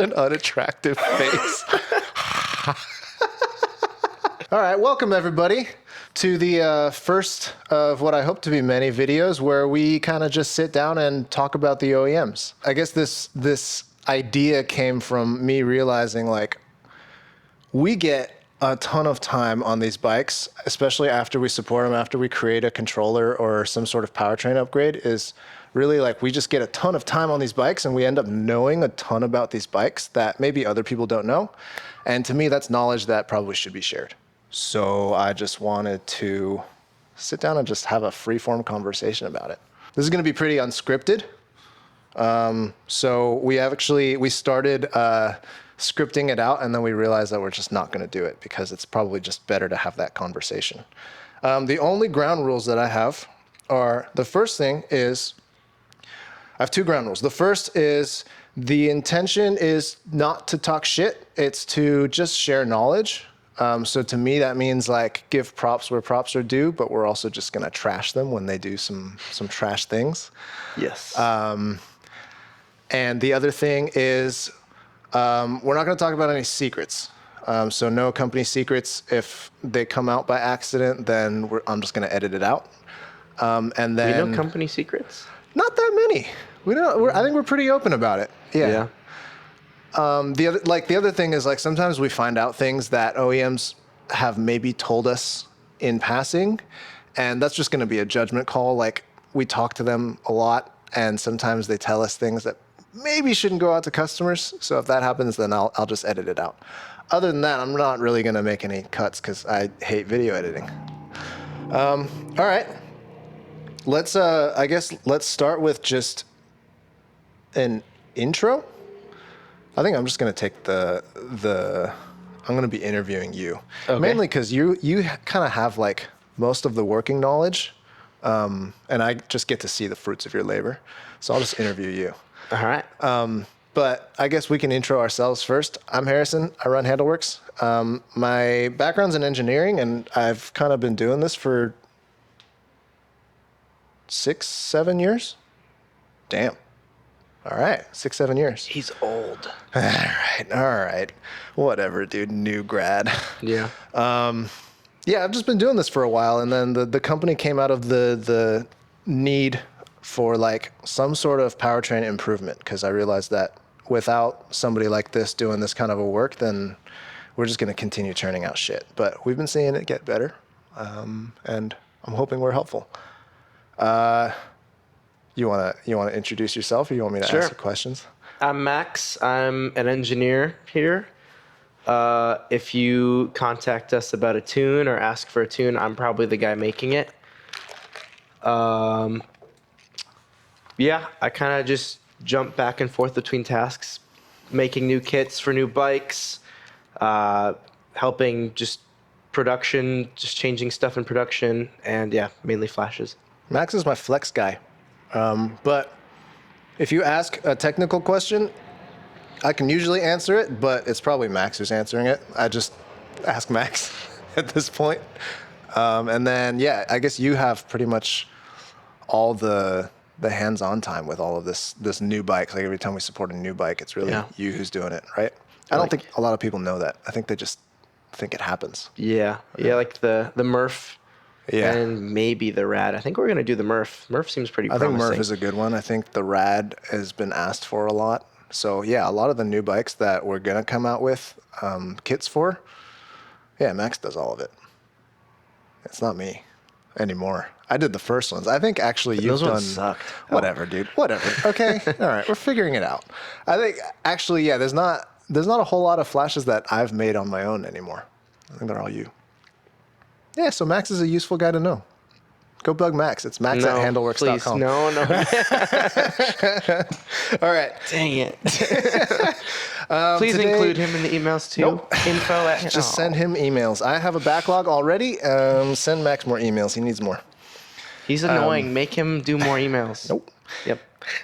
An unattractive face. All right, welcome everybody to the first of what I hope to be many videos where we kind of just sit down and talk about the OEMs. I guess this idea came from me realizing like we get a ton of time on these bikes, especially after we support them, after we create a controller or some sort of powertrain upgrade, is really like we just get a ton of time on these bikes and we end up knowing a ton about these bikes that maybe other people don't know. And to me, that's knowledge that probably should be shared. So I just wanted to sit down and just have a free-form conversation about it. This is going to be pretty unscripted. So we started scripting it out, and then we realized that we're just not going to do it because it's probably just better to have that conversation. The only ground rules that I have are, the first thing is, I have two ground rules. The first is the intention is not to talk shit. It's to just share knowledge. So to me, that means like give props where props are due, but we're also just going to trash them when they do some trash things. Yes. And the other thing is we're not going to talk about any secrets. So no company secrets. If they come out by accident, then I'm just going to edit it out. And then we know company secrets? Not that many. I think we're pretty open about it. Yeah. The other thing is like sometimes we find out things that OEMs have maybe told us in passing, and that's just going to be a judgment call. Like we talk to them a lot, and sometimes they tell us things that maybe shouldn't go out to customers. So if that happens, then I'll just edit it out. Other than that, I'm not really going to make any cuts because I hate video editing. All right. Let's start with just an intro. I think I'm just going to take I'm going to be interviewing you. Okay. Mainly because you kind of have like most of the working knowledge, and I just get to see the fruits of your labor. So I'll just interview you. All right. But I guess we can intro ourselves first. I'm Harrison. I run HandleWorks. My background's in engineering, and I've kind of been doing this for 6-7 years. Damn. All right, 6-7 years. He's old. All right. Whatever, dude. New grad. Yeah. Yeah, I've just been doing this for a while, and then the company came out of the need for like some sort of powertrain improvement because I realized that without somebody like this doing this kind of a work, then we're just going to continue churning out shit. But we've been seeing it get better, and I'm hoping we're helpful. You want to introduce yourself, or you want me to ask you questions? I'm Max. I'm an engineer here. If you contact us about a tune or ask for a tune, I'm probably the guy making it. Yeah, I kind of just jump back and forth between tasks, making new kits for new bikes, helping just production, just changing stuff in production, and yeah, mainly flashes. Max is my flex guy. But if you ask a technical question, I can usually answer it, but it's probably Max who's answering it. I just ask Max at this point. And then, yeah, I guess you have pretty much all the hands-on time with all of this new bike. Like every time we support a new bike, it's really you who's doing it, right? I don't think a lot of people know that. I think they just think it happens. Yeah, like the Murph. Yeah. And maybe the Rad. I think we're going to do the Murph. Murph seems pretty promising. I think Murph is a good one. I think the Rad has been asked for a lot. So, yeah, a lot of the new bikes that we're going to come out with kits for, yeah, Max does all of it. It's not me anymore. I did the first ones. I think actually you've done... Those ones sucked. Whatever, dude. Whatever. Okay. All right. We're figuring it out. I think actually, yeah, there's not a whole lot of flashes that I've made on my own anymore. I think they're all you. Yeah, so Max is a useful guy to know. Go bug Max. It's max at handleworks.com. Please, no. All right. Dang it. Please include him in the emails too. Nope. Just send him emails. I have a backlog already. Send Max more emails. He needs more. He's annoying. Make him do more emails. Nope. Yep.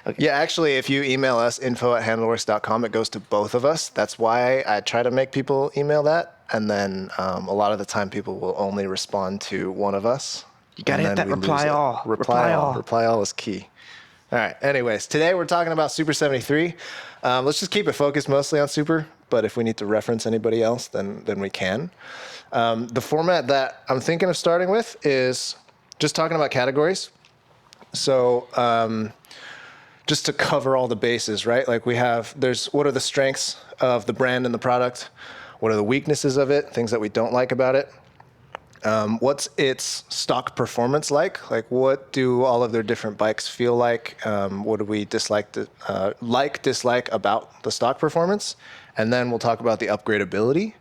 Okay. Yeah, actually, if you email us, info@handleworks.com, it goes to both of us. That's why I try to make people email that. And then a lot of the time, people will only respond to one of us. You got to hit that reply all. Reply all is key. All right. Anyways, today we're talking about Super73. Let's just keep it focused mostly on Super, but if we need to reference anybody else, then we can. The format that I'm thinking of starting with is just talking about categories. So just to cover all the bases, right? Like what are the strengths of the brand and the product? What are the weaknesses of it? Things that we don't like about it? What's its stock performance like? Like, what do all of their different bikes feel like? What do we dislike about the stock performance? And then we'll talk about the upgradability,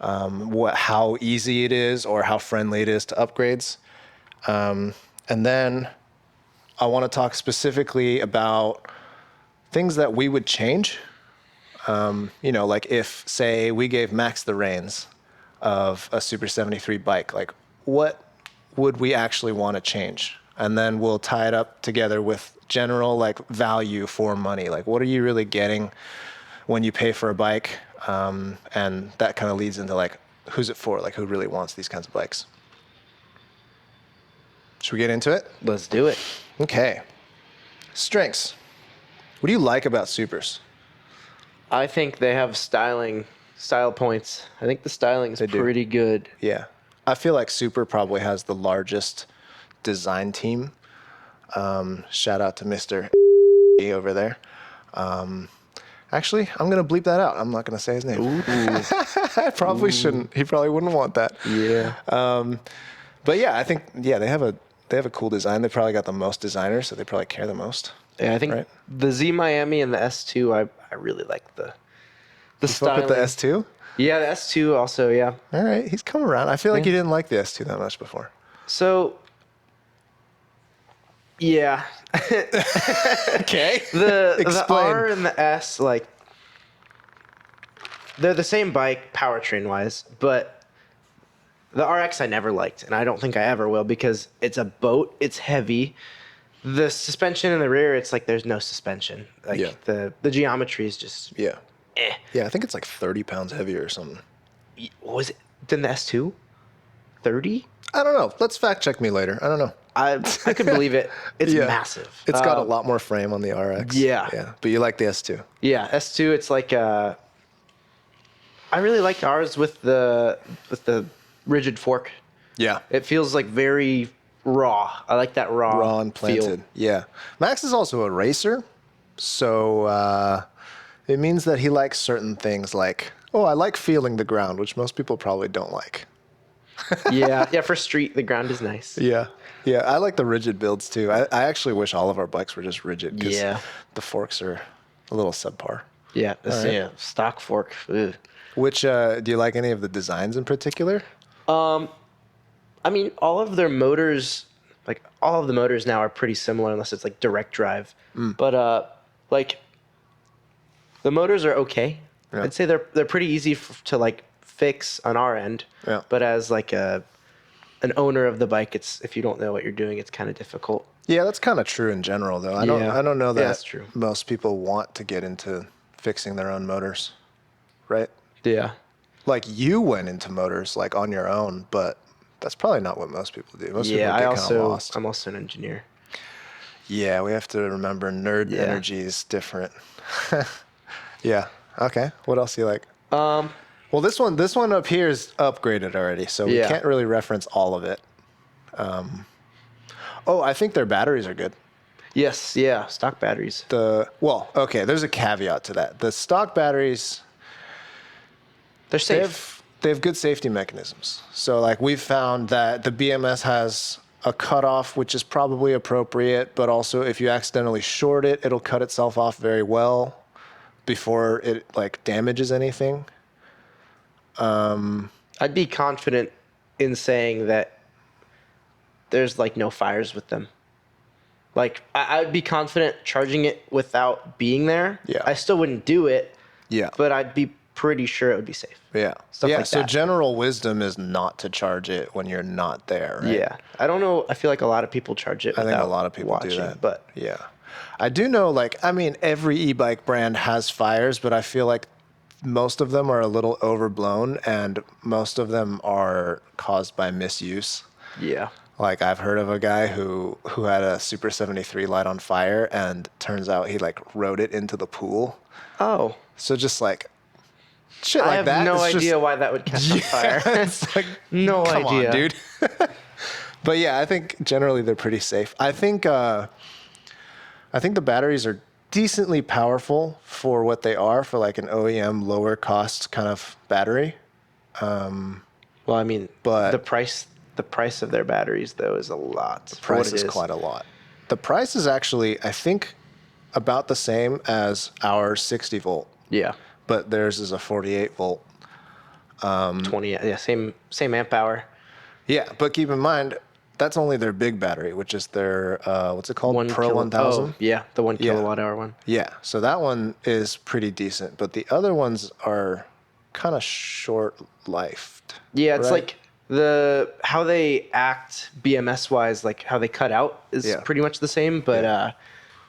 how easy it is or how friendly it is to upgrades. And then I want to talk specifically about things that we would change. Like if, say, we gave Max the reins of a Super 73 bike, like what would we actually want to change? And then we'll tie it up together with general like value for money. Like what are you really getting when you pay for a bike? And that kind of leads into like, who's it for? Like who really wants these kinds of bikes? Should we get into it? Let's do it. Okay. Strengths. What do you like about Supers? I think they have style points. I think the styling is pretty good. Yeah. I feel like Super probably has the largest design team. Shout out to Mr. over there. Actually, I'm going to bleep that out. I'm not going to say his name. I probably shouldn't. He probably wouldn't want that. Yeah. But yeah, I think, they have a cool design. They probably got the most designers, so they probably care the most. Yeah, I think the Z Miami and the S2, I really like the styling. Fuck with the S2? Yeah, the S2 also, yeah. All right, he's come around. I feel like you didn't like the S2 that much before. So, yeah. Okay. The R and the S, like, they're the same bike powertrain-wise, but the RX I never liked, and I don't think I ever will because it's a boat, it's heavy. The suspension in the rear, it's like there's no suspension. Like the geometry is just Yeah, I think it's like 30 pounds heavier or something. What was it than the S2? 30? I don't know. Let's fact check me later. I don't know. I could believe it. It's massive. It's got a lot more frame on the RX. Yeah. But you like the S2. Yeah, S2. It's like I really liked ours with the rigid fork. Yeah. It feels like very raw. I like that raw and planted. feel. Yeah. Max is also a racer, so it means that he likes certain things like, I like feeling the ground, which most people probably don't like. Yeah. For street, the ground is nice. Yeah. I like the rigid builds too. I actually wish all of our bikes were just rigid because the forks are a little subpar. Yeah. Stock fork. Ugh. Which do you like any of the designs in particular? I mean, all of their motors, like all of the motors now are pretty similar unless it's like direct drive. But like the motors are okay. Yeah. I'd say they're pretty easy to like fix on our end. Yeah. But as like an owner of the bike, if you don't know what you're doing, it's kind of difficult. Yeah, that's kind of true in general, though. I don't know that that's true. Most people want to get into fixing their own motors, right? Yeah. Like you went into motors like on your own, but that's probably not what most people do. Most people get kind of lost. I'm also an engineer. Yeah, we have to remember nerd energy is different. Yeah. Okay. What else do you like? Well, this one up here is upgraded already, so we can't really reference all of it. I think their batteries are good. Yes. Yeah. Stock batteries. There's a caveat to that. The stock batteries, they're safe. They have good safety mechanisms. So like we've found that the BMS has a cutoff, which is probably appropriate, but also if you accidentally short it, it'll cut itself off very well before it like damages anything. I'd be confident in saying that there's like no fires with them. Like I would be confident charging it without being there. Yeah. I still wouldn't do it. Yeah. But I'd be pretty sure it would be safe. Yeah. Stuff like so that. general wisdom is not to charge it when you're not there, right? Yeah. I don't know. I feel like a lot of people charge it without I think a lot of people watching, do that. But yeah. I do know, every e-bike brand has fires, but I feel like most of them are a little overblown and most of them are caused by misuse. yeah. Like I've heard of a guy who had a Super 73 light on fire and turns out he like rode it into the pool Oh, So just like shit I like have that. no it's just- idea why that would catch on fire. It's like, No come idea, on, dude. But yeah, I think generally they're pretty safe. I think the batteries are decently powerful for what they are for like an OEM lower cost kind of battery. Well, I mean, But- the price of their batteries though is a lot. For Price what it is quite a lot. The price is actually, I think, about the same as our 60 volt, Yeah, but theirs is a 48 volt. 20. Yeah, same amp hour. Yeah, but keep in mind that's only their big battery, which is their what's it called? Pro 1000. Oh, yeah, the 1 Yeah. kilowatt hour one. Yeah, so that one is pretty decent, but the other ones are kind of short-lived. Yeah, it's right? like how they act BMS wise, like how they cut out is Yeah. pretty much the same, but Yeah.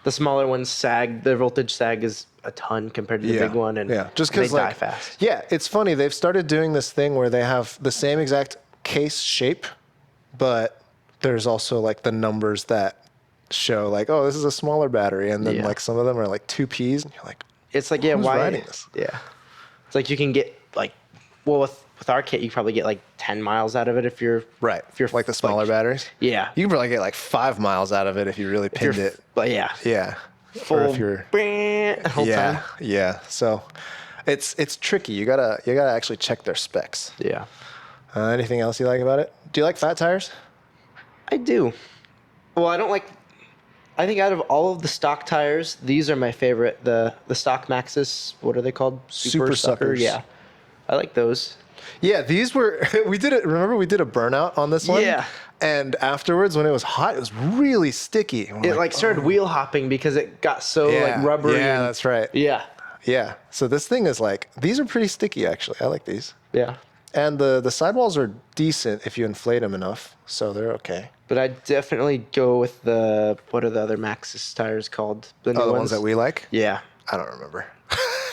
the smaller ones sag. The voltage sag is a ton compared to the big one, and just they because die like fast. yeah, it's funny they've started doing this thing where they have the same exact case shape, but there's also like the numbers that show like, oh, this is a smaller battery, and then Yeah. like some of them are like 2Ps, and you're like, It's like, yeah, who's why? riding this? Yeah, it's like you can get like, well, with our kit, you probably get like 10 miles out of it if you're Right, If you're like the smaller batteries. Yeah, You can probably get like 5 miles out of it if you really if you're pinned it. But yeah, Yeah, full. or if you're whole yeah, time. yeah. So it's tricky. You gotta actually check their specs. Yeah, Anything else you like about it? Do you like fat tires? I do. Well, I don't like. I think out of all of the stock tires, these are my favorite. The stock Maxxis, what are they called? Super Suckers. Yeah, I like those. Yeah, these were we did it. Remember we did a burnout on this one. Yeah. And afterwards, when it was hot, it was really sticky. And we're It like started wheel hopping because it got so like rubbery. Yeah, and- that's right. Yeah, Yeah. So this thing is like these are pretty sticky actually. I like these. yeah. And the sidewalls are decent if you inflate them enough, so they're okay. But I definitely go with what are the other Maxxis tires called? The new Oh, the ones that we like? Yeah. I don't remember.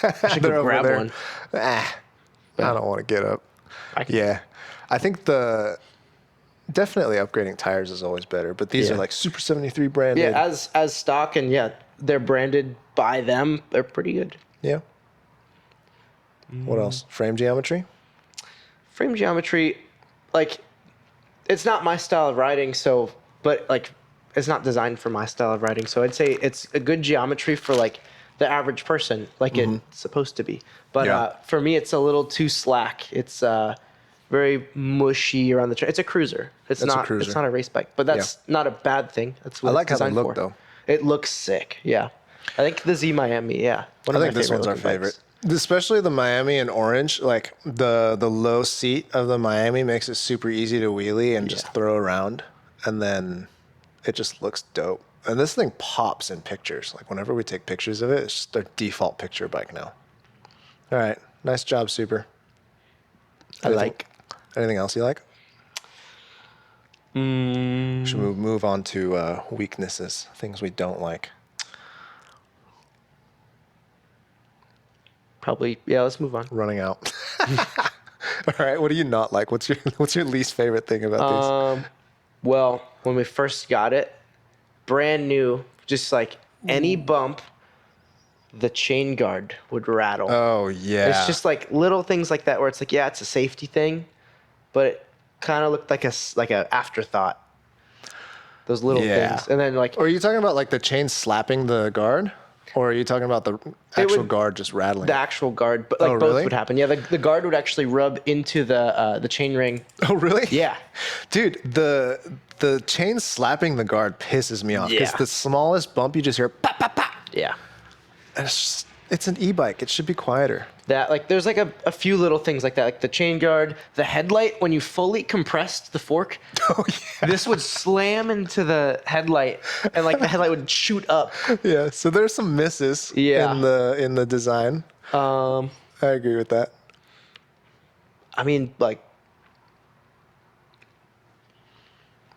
I should They're go over grab there. one. Ah, I don't want to get up. I can- Yeah, I think definitely upgrading tires is always better, but these Yeah. are like Super73 branded. Yeah, as stock and yeah, they're branded by them. They're pretty good. Yeah. What else? Frame geometry? Frame geometry, like, it's not my style of riding, so, but like, it's not designed for my style of riding. So I'd say it's a good geometry for like the average person, like it's supposed to be. But Yeah. for me, it's a little too slack. It's very mushy around the track. It's a cruiser. It's a not. cruiser. It's not a race bike. But that's not a bad thing. That's what I like it's how they designed look, for. though. It looks sick. Yeah, I think the Z Miami. Yeah, one I of think my this one's our looking favorite. bikes. Especially the Miami in orange. Like the low seat of the Miami makes it super easy to wheelie and just Yeah. throw around. And then it just looks dope. And this thing pops in pictures. Like whenever we take pictures of it, it's just their default picture bike now. All right. Nice job, Super. I like. Anything else you like? Mm, Should we move on to weaknesses, things we don't like. probably. Yeah. Let's move on. Running out. All right. What do you not like? What's your least favorite thing about these? Well, when we first got it, brand new, just like any bump, the chain guard would rattle. Oh yeah. It's just like little things like that where it's like, yeah, it's a safety thing, but it kind of looked like a afterthought. Those little Yeah. things, and then like Or are you talking about like the chain slapping the guard? Or are you talking about the actual guard just rattling? the actual guard, but like Oh, both really? would happen. Yeah, the guard would actually rub into the chain ring. Oh, really? Yeah. Dude, the chain slapping the guard pisses me off because Yeah. the smallest bump you just hear pop, pop, pop. Yeah. And it's an e-bike. It should be quieter. That like there's like a few little things like that, like the chain guard, the headlight when you fully compressed the fork. Oh, yeah. This would slam into the headlight, and like the headlight would shoot up. Yeah. So there's some misses Yeah. in the design. I agree with that. I mean, like,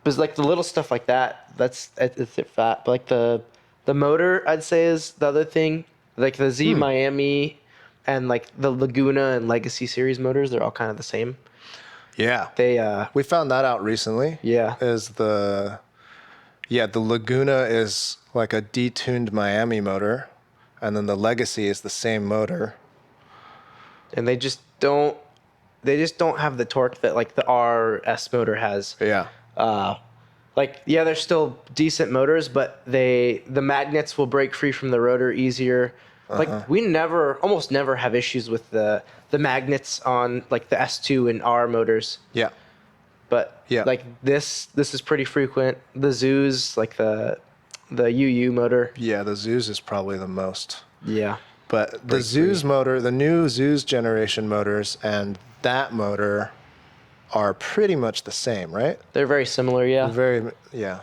but like the little stuff like that, it's fat. But like the motor, I'd say is the other thing. Like the Z Miami, and like the Laguna and Legacy series motors, they're all kind of the same. Yeah. They We found that out recently. Yeah. The Laguna is like a detuned Miami motor, and then the Legacy is the same motor. And they just don't have the torque that like the RS motor has. Yeah. Like, yeah, they're still decent motors, but the magnets will break free from the rotor easier. Like, we almost never have issues with the magnets on like the S2 and R motors. Yeah. But Yeah. like this is pretty frequent. The Zeus, like the UU motor. Yeah, the Zeus is probably the most. Yeah. But the Zeus motor, the new Zeus generation motors and that motor are pretty much the same, right? They're very similar, yeah. Yeah.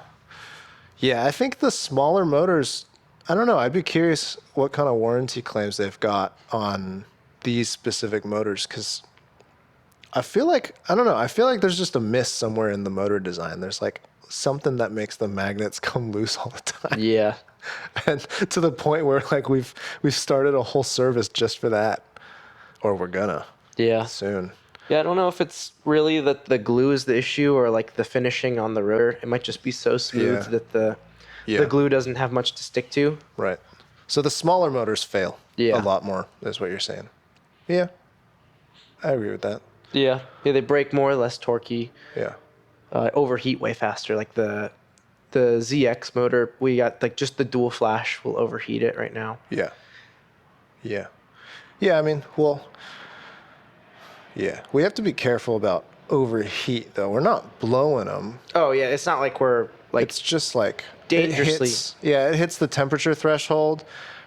Yeah, I think the smaller motors, I don't know, I'd be curious what kind of warranty claims they've got on these specific motors, because I feel like there's just a miss somewhere in the motor design. There's like something that makes the magnets come loose all the time. Yeah. And to the point where like we've started a whole service just for that, or we're gonna soon. Yeah, I don't know if it's really that the glue is the issue or like the finishing on the rotor. It might just be so smooth that the glue doesn't have much to stick to. Right. So the smaller motors fail a lot more, is what you're saying. Yeah, I agree with that. Yeah, they break more, less torquey. Yeah. Overheat way faster. Like the ZX motor, we got like just the dual flash will overheat it right now. Yeah. Yeah. Yeah, I mean, well, yeah. We have to be careful about overheat, though. We're not blowing them. Oh, yeah, it's not like we're like... It's just like... dangerously. It hits the temperature threshold,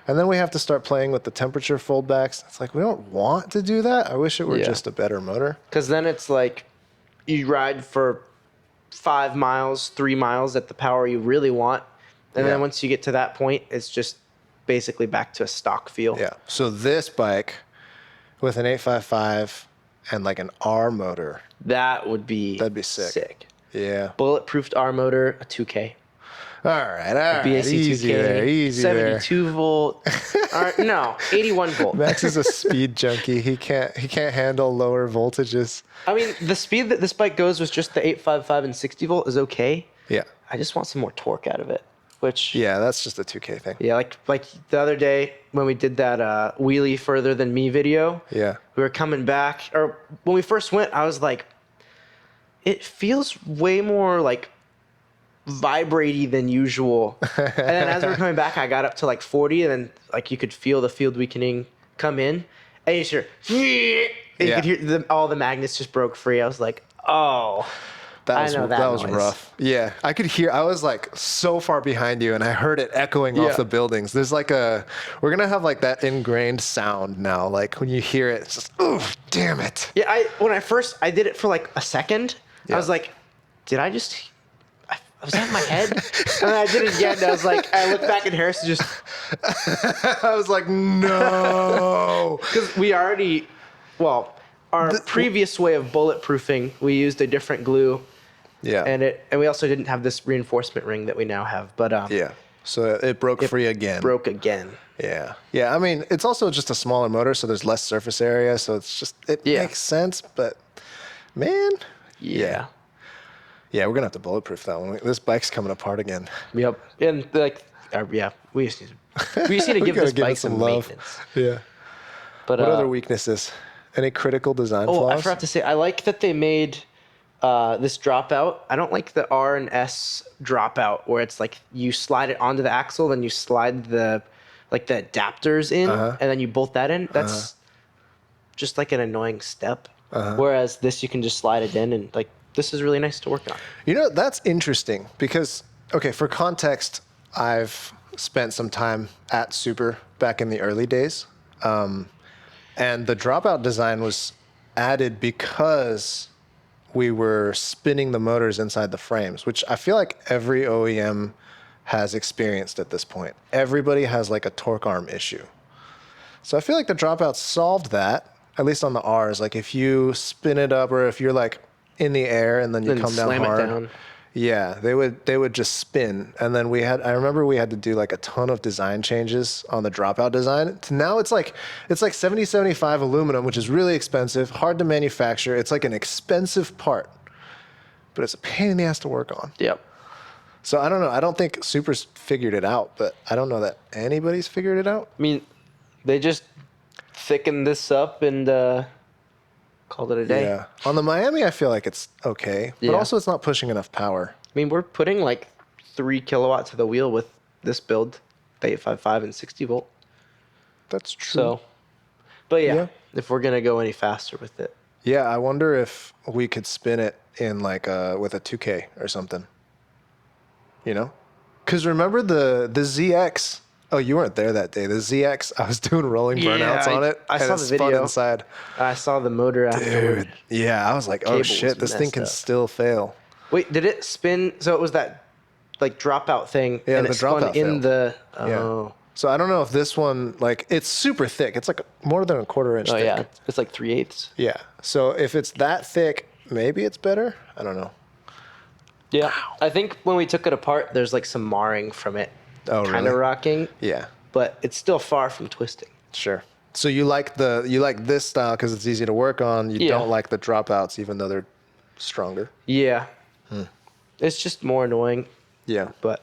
and then we have to start playing with the temperature foldbacks. It's like, we don't want to do that. I wish it were just a better motor. Because then it's like you ride for 5 miles, 3 miles at the power you really want. And then once you get to that point, it's just basically back to a stock feel. Yeah. So this bike with an 855 and like an R motor. That'd be sick. Yeah. Bulletproofed R motor, a 2K. All right. BAC 2K. Easy there. 72 volt. No, 81 volt. Max is a speed junkie. He can't handle lower voltages. I mean, the speed that this bike goes with just the 855 and 60 volt is okay. Yeah. I just want some more torque out of it. Which that's just a 2K thing. Yeah, like the other day when we did that wheelie further than me video. Yeah. We were coming back, or when we first went, I was like, it feels way more like vibratey than usual. And then as we were coming back, I got up to like 40, and then like you could feel the field weakening come in, and you hear, and you could hear all the magnets just broke free. I was like, oh. That was rough. Yeah, I could hear. I was like so far behind you, and I heard it echoing off the buildings. There's like we're gonna have like that ingrained sound now. Like when you hear it, it's just, oof, damn it. Yeah, when I did it for like a second. I was like, did I just? Was that in my head? And then I did it again. And I was like, I looked back at Harris and just. I was like, no, because we already, our previous way of bulletproofing, we used a different glue. Yeah. And we also didn't have this reinforcement ring that we now have. But so it broke free again. Broke again. Yeah. Yeah. I mean, it's also just a smaller motor, so there's less surface area. So it's just makes sense. But man. Yeah. Yeah, we're gonna have to bulletproof that one. This bike's coming apart again. Yep. And like, we just need to give this bike some love. Maintenance. Yeah. But what other weaknesses? Any critical design flaws? I forgot to say, I like that they made this dropout. I don't like the R and S dropout where it's like you slide it onto the axle, then you slide the adapters in, and then you bolt that in. That's just like an annoying step. Whereas this, you can just slide it in, and like this is really nice to work on. You know, that's interesting because, okay, for context, I've spent some time at Super back in the early days. And the dropout design was added because we were spinning the motors inside the frames, which I feel like every OEM has experienced at this point. Everybody has like a torque arm issue. So I feel like the dropout solved that, at least on the Rs. Like if you spin it up or if you're like in the air and then you come down hard. It down. Yeah, they would just spin. And then I remember we had to do like a ton of design changes on the dropout design. Now it's like 7075 aluminum, which is really expensive, hard to manufacture. It's like an expensive part, but it's a pain in the ass to work on. Yep. So I don't know. I don't think Super's figured it out, but I don't know that anybody's figured it out. I mean, they just thickened this up and called it a day. Yeah. On the Miami, I feel like it's okay, but Yeah. also it's not pushing enough power. I mean, we're putting like 3 kilowatts to the wheel with this build, the 855 and 60 volt. That's true. So, but yeah, Yeah. if we're gonna go any faster with it, Yeah, I wonder if we could spin it in like with a 2K or something. You know? Because remember the ZX? Oh, you weren't there that day. The ZX, I was doing rolling Yeah, burnouts on it. I and saw it the spun video. inside. I saw the motor afterward. Dude, yeah, I was like, oh Cable shit, was this thing messed can up. still fail. Wait, did it spin? So it was that like dropout thing, Yeah, and the it spun dropout in failed. the. Yeah. Oh, So I don't know if this one, like, it's super thick. It's like more than a quarter-inch oh thick. yeah, it's like 3/8. Yeah. So if it's that thick, maybe it's better. I don't know. Yeah, I think when we took it apart, there's like some marring from it, Oh, kind of really? rocking, Yeah. but it's still far from twisting. Sure. So you like this style because it's easy to work on. You Yeah. don't like the dropouts, even though they're stronger. Yeah, it's just more annoying, Yeah. but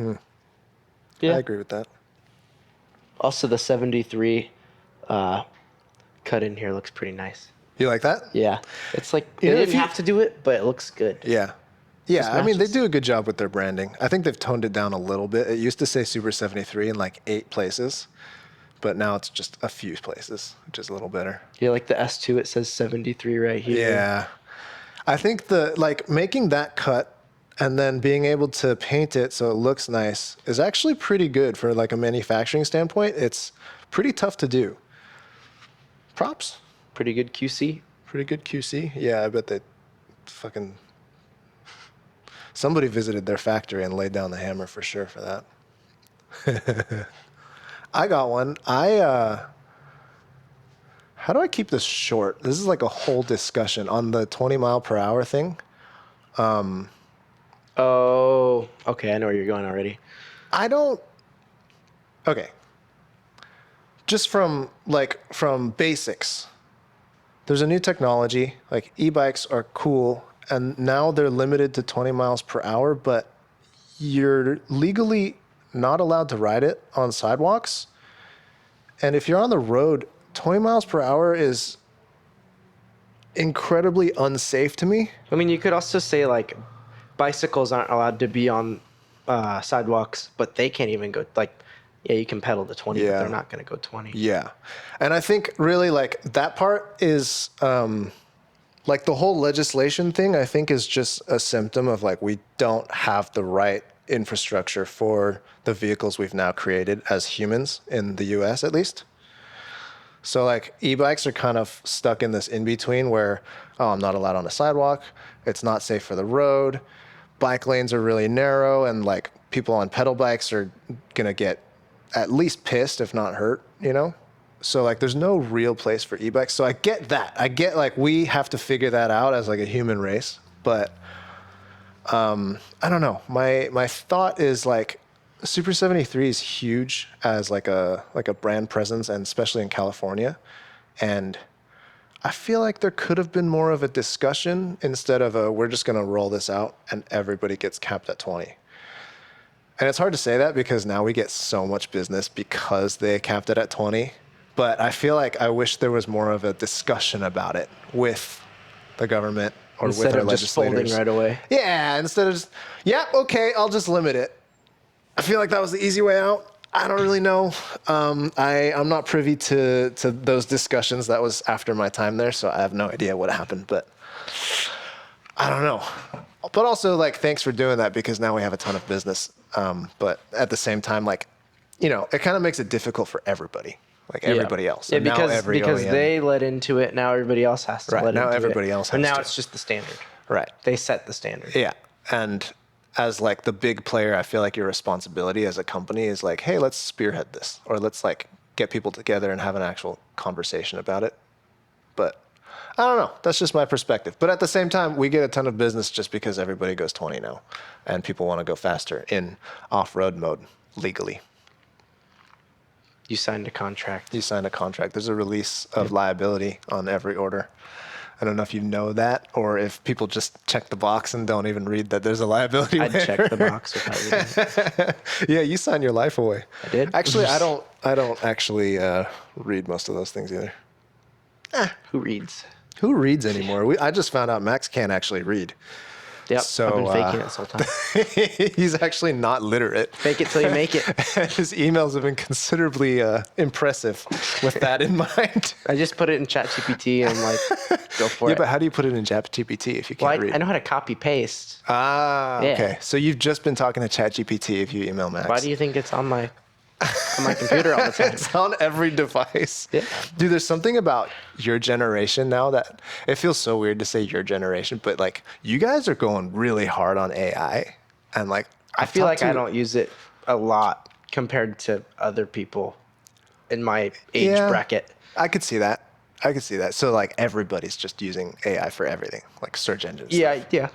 I yeah. agree with that. Also, the 73 cut in here looks pretty nice. You like that? Yeah, it's like You they know, if didn't you- have to do it, but it looks good. Yeah. Yeah, Just I mean, they matches. do a good job with their branding. I think they've toned it down a little bit. It used to say Super 73 in like 8 places, but now it's just a few places, which is a little better. Yeah, like the S2, it says 73 right here. Yeah. I think making that cut and then being able to paint it so it looks nice is actually pretty good for like a manufacturing standpoint. It's pretty tough to do. Props. Pretty good QC. Pretty good QC. Yeah, I bet they fucking somebody visited their factory and laid down the hammer for sure for that. I got one. How do I keep this short? This is like a whole discussion on the 20 mile per hour thing. Oh, okay. I know where you're going already. Okay. Just from basics. There's a new technology, like e-bikes are cool, and now they're limited to 20 miles per hour, but you're legally not allowed to ride it on sidewalks. And if you're on the road, 20 miles per hour is incredibly unsafe to me. I mean, you could also say like bicycles aren't allowed to be on sidewalks, but they can't even go like, yeah, you can pedal to 20, but Yeah. they're not going to go 20. Yeah. And I think really like that part is like the whole legislation thing, I think is just a symptom of like we don't have the right infrastructure for the vehicles we've now created as humans in the US at least. So like e-bikes are kind of stuck in this in between where, oh, I'm not allowed on a sidewalk. It's not safe for the road. Bike lanes are really narrow and like people on pedal bikes are going to get at least pissed if not hurt, you know? So like there's no real place for e-bikes. So I get that. I get like we have to figure that out as like a human race, but I don't know. My thought is like Super 73 is huge as like a brand presence and especially in California. And I feel like there could have been more of a discussion instead of we're just going to roll this out and everybody gets capped at 20. And it's hard to say that because now we get so much business because they capped it at 20. But I feel like I wish there was more of a discussion about it with the government or Instead with our of just folding legislators. right away. Yeah, instead of just, yeah, okay, I'll just limit it. I feel like that was the easy way out. I don't really know. I'm not privy to those discussions. That was after my time there, so I have no idea what happened. But I don't know. But also, like, thanks for doing that because now we have a ton of business. But at the same time, like, you know, it kind of makes it difficult for everybody, like everybody else. Yeah, And now because every because OEM they let into it, now everybody else has to Right, let now into it. everybody else And has now to. it's just the standard. Right. They set the standard. Yeah. And as like the big player, I feel like your responsibility as a company is like, hey, let's spearhead this or let's like get people together and have an actual conversation about it. But I don't know. That's just my perspective. But at the same time, we get a ton of business just because everybody goes 20 now and people want to go faster in off-road mode legally. You signed a contract. You sign a contract. There's a release of liability on every order. I don't know if you know that or if people just check the box and don't even read that there's a liability I'd waiver. check the box without reading it. Yeah, you sign your life away. I did? Actually, I don't actually read most of those things either. Who reads? Who reads anymore? I just found out Max can't actually read. Yep, So, I've been faking it this whole time. He's actually not literate. Fake it till you make it. His emails have been considerably impressive with that in mind. I just put it in ChatGPT and I'm like, go for Yeah, it. but how do you put it in ChatGPT if you Well, can't read? I know how to copy paste. Ah, Yeah. okay. So you've just been talking to ChatGPT if you email Max. Why do you think it's on my computer all the time? It's on every device. Yeah. Dude, there's something about your generation now that it feels so weird to say your generation, but like you guys are going really hard on AI. And like I feel like I don't use it a lot compared to other people in my age bracket. I could see that. So like everybody's just using AI for everything, like search engines. Yeah, yeah.